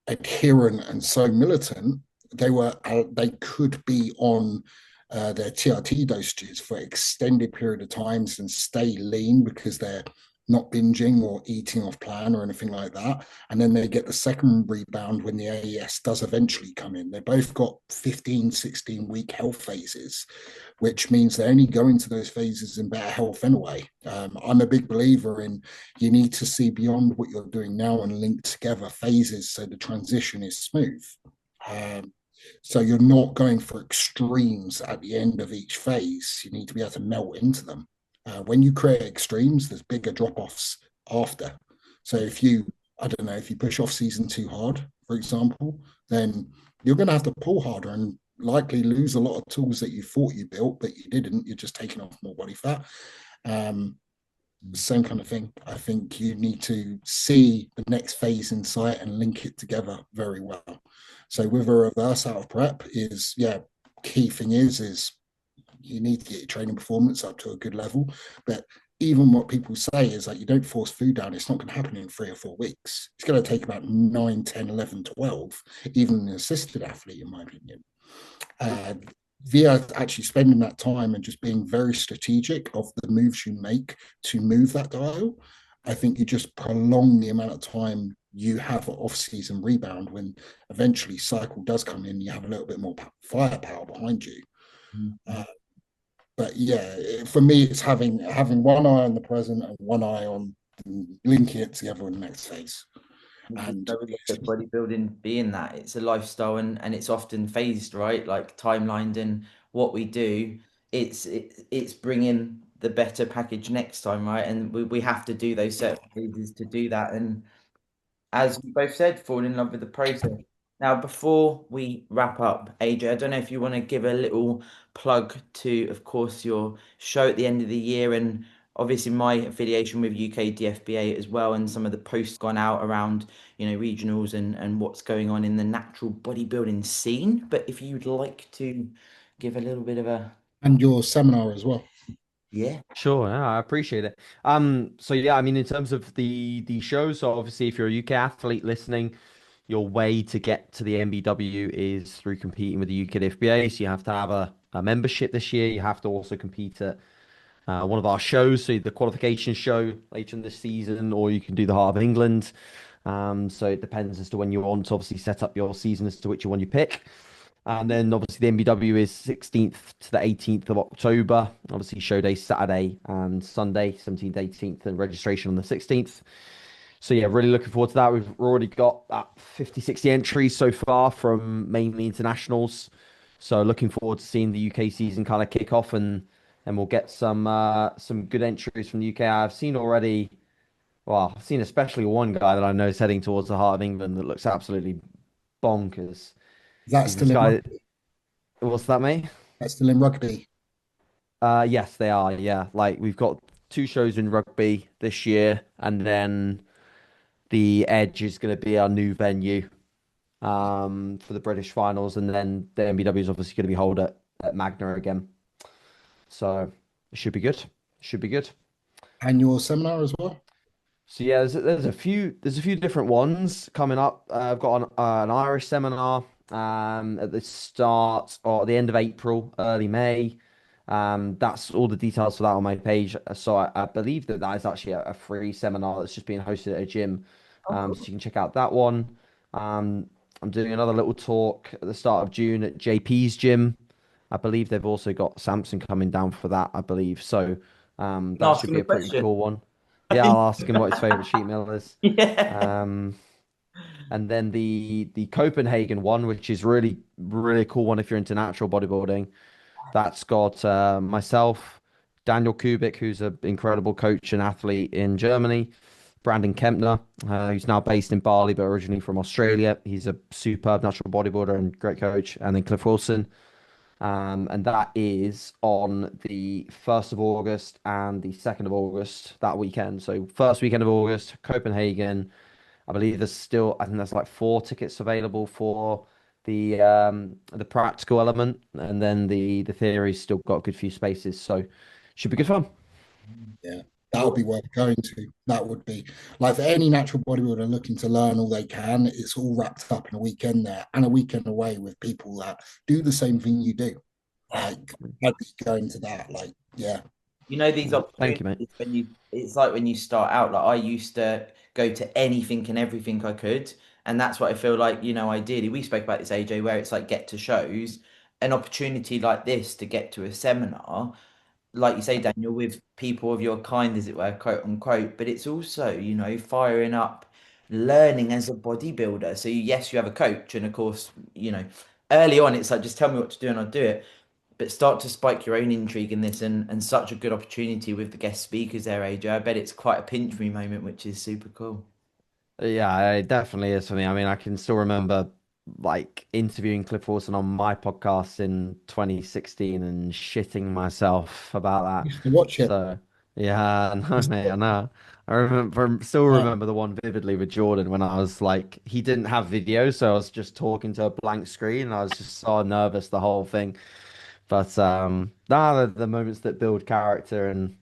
adherent and so militant, they could be on their TRT dosages for extended period of times and stay lean because they're not binging or eating off plan or anything like that. And then they get the second rebound when the AES does eventually come in. They both got 15, 16-week health phases, which means they only go into those phases in better health anyway. I'm a big believer in you need to see beyond what you're doing now and link together phases so the transition is smooth. So you're not going for extremes at the end of each phase. You need to be able to melt into them. When you create extremes, there's bigger drop-offs after. So I don't know, if you push off season too hard, for example, then you're going to have to pull harder and likely lose a lot of tools that you thought you built, but you didn't. You're just taking off more body fat. Same kind of thing. I think you need to see the next phase in sight and link it together very well. So with a reverse out of prep key thing is you need to get your training performance up to a good level. But even what people say is like, you don't force food down. It's not going to happen in 3 or 4 weeks. It's going to take about 9, 10, 11, 12, even an assisted athlete, in my opinion. Via actually spending that time and just being very strategic of the moves you make to move that dial, I think you just prolong the amount of time you have an off-season rebound when eventually cycle does come in, you have a little bit more firepower behind you. But yeah, for me, it's having one eye on the present and one eye on linking it together in the next phase. And bodybuilding being that it's a lifestyle and it's often phased, right? Like timelined and what we do, it's bringing the better package next time, right? And we have to do those certain phases to do that. And as you both said, fall in love with the process. Now, before we wrap up, AJ, I don't know if you want to give a little plug to, of course, your show at the end of the year and obviously my affiliation with UK DFBA as well, and some of the posts gone out around, regionals and what's going on in the natural bodybuilding scene. But if you'd like to give a little bit of a and your seminar as well. Yeah. Sure, yeah, I appreciate it. So yeah, I mean, in terms of the shows, so obviously if you're a UK athlete listening, your way to get to the MBW is through competing with the UK FBA. So you have to have a a membership this year. You have to also compete at one of our shows, so the qualification show later in this season, or you can do the Heart of England. So it depends as to when you want to obviously set up your season as to which one you pick. And then obviously the NBW is 16th to the 18th of October. Obviously show day Saturday and Sunday, 17th, 18th, and registration on the 16th. So yeah, really looking forward to that. We've already got 50, 60 entries so far from mainly internationals. So looking forward to seeing the UK season kind of kick off and we'll get some good entries from the UK. I've seen already, well, I've seen especially one guy that I know is heading towards the Heart of England that looks absolutely bonkers. That's He's still this in guy, rugby. what's that, mate? That's still in rugby. Yes, they are. Yeah, like we've got two shows in rugby this year, and then the Edge is going to be our new venue for the British finals, and then the MBW is obviously going to be held at Magna again. So it should be good. Should be good. Annual seminar as well. So yeah, there's a few different ones coming up. I've got an Irish seminar at the start or the end of April, early May. That's all the details for that on my page. So I believe that that is actually a free seminar that's just being hosted at a gym. Oh, So cool. you can check out that one. I'm doing another little talk at the start of June at JP's gym. I believe they've also got Samson coming down for that, I believe. So Can that I ask should him be a a pretty question? cool one. Yeah, I'll ask him what his favorite sheet meal is. Yeah. Um, and then the Copenhagen one, which is really cool one if you're into natural bodybuilding. That's got myself, Daniel Kubik, who's an incredible coach and athlete in Germany, Brandon Kempner, who's now based in Bali but originally from Australia. He's a superb natural bodybuilder and great coach, and then Cliff Wilson. And that is on the 1st of August and the 2nd of August that weekend. So first weekend of August, Copenhagen. I believe I think there's like four tickets available for the practical element, and then the theory's still got a good few spaces. So should be good fun. Yeah, that would be worth going to. That would be like for any natural bodybuilder looking to learn all they can, it's all wrapped up in a weekend there and a weekend away with people that do the same thing you do. Like, I'd be going to that. Like, yeah. You know, these Thank you, mate. opportunities it's like when you start out, like I used to go to anything and everything I could. And that's what I feel like, ideally, we spoke about this, AJ, where it's like get to shows, an opportunity like this to get to a seminar, like you say, Daniel, with people of your kind, as it were, quote unquote, but it's also, firing up learning as a bodybuilder. So yes, you have a coach, and of course, early on it's like just tell me what to do and I'll do it. But start to spike your own intrigue in this and such a good opportunity with the guest speakers there, AJ. I bet it's quite a pinch me moment, which is super cool. Yeah, it definitely is for me. I mean, I can still remember like interviewing Cliff Wilson on my podcast in 2016 and shitting myself about I that. used to watch it. So yeah, no, mate, I know. I remember, still Yeah. remember the one vividly with Jordan when I was like, he didn't have video, so I was just talking to a blank screen. And I was just so nervous the whole thing. But nah, the moments that build character, and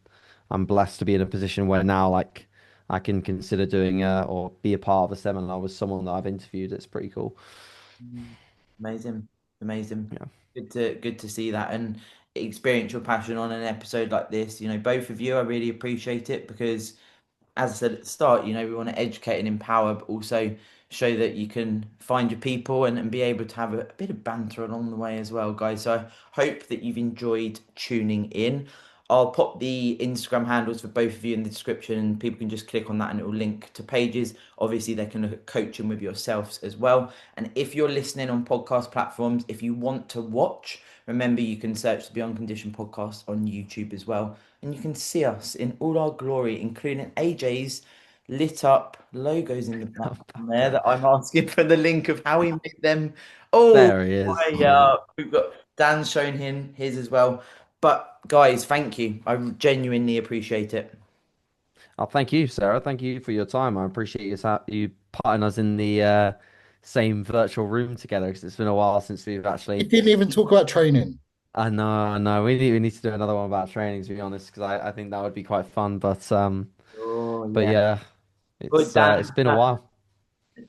I'm blessed to be in a position where now like I can consider doing or be a part of a seminar with someone that I've interviewed. It's pretty cool. Mm. Amazing, amazing. Yeah. Good to see that and experience your passion on an episode like this. Both of you, I really appreciate it because as I said at the start, we want to educate and empower, but also show that you can find your people and be able to have a bit of banter along the way as well, guys. So I hope that you've enjoyed tuning in. I'll pop the Instagram handles for both of you in the description, and people can just click on that and it will link to pages. Obviously, they can look at coaching with yourselves as well. And if you're listening on podcast platforms, if you want to watch, remember you can search the Beyond Condition podcast on YouTube as well and you can see us in all our glory, including AJ's lit up logos in the background there that I'm asking for the link of how he made them. Oh, There he is. yeah, we've got Dan's showing him his as well. But guys, thank you. I genuinely appreciate it. Oh, thank you, Sarah. Thank you for your time. I appreciate you putting us in the same virtual room together because it's been a while since we've We actually. didn't even talk about training. I know. We need to do another one about training, to be honest, because I think that would be quite fun. But Oh but yeah. yeah, Good, it's Dan. been a while.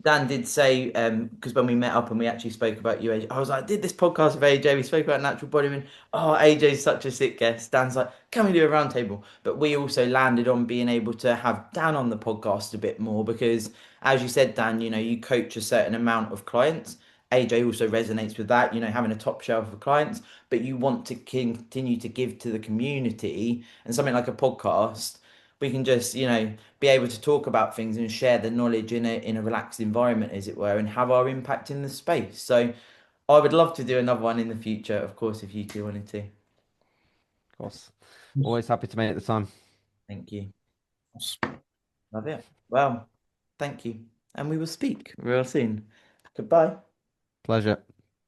Dan did say, because when we met up and we actually spoke about you, AJ, I was like, I did this podcast with AJ. We spoke about natural bodybuilding. Oh, AJ's such a sick guest. Dan's like, can we do a roundtable? But we also landed on being able to have Dan on the podcast a bit more because, as you said, Dan, you coach a certain amount of clients. AJ also resonates with that, having a top shelf of clients, but you want to continue to give to the community and something like a podcast. We can just, be able to talk about things and share the knowledge in a relaxed environment, as it were, and have our impact in the space. So I would love to do another one in the future, of course, if you two wanted to. Of course. Always happy to make the time. Thank you. Love it. Well, thank you. And we will speak real soon. Goodbye. Pleasure.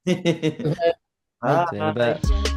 Right. See you in a Bye. bit.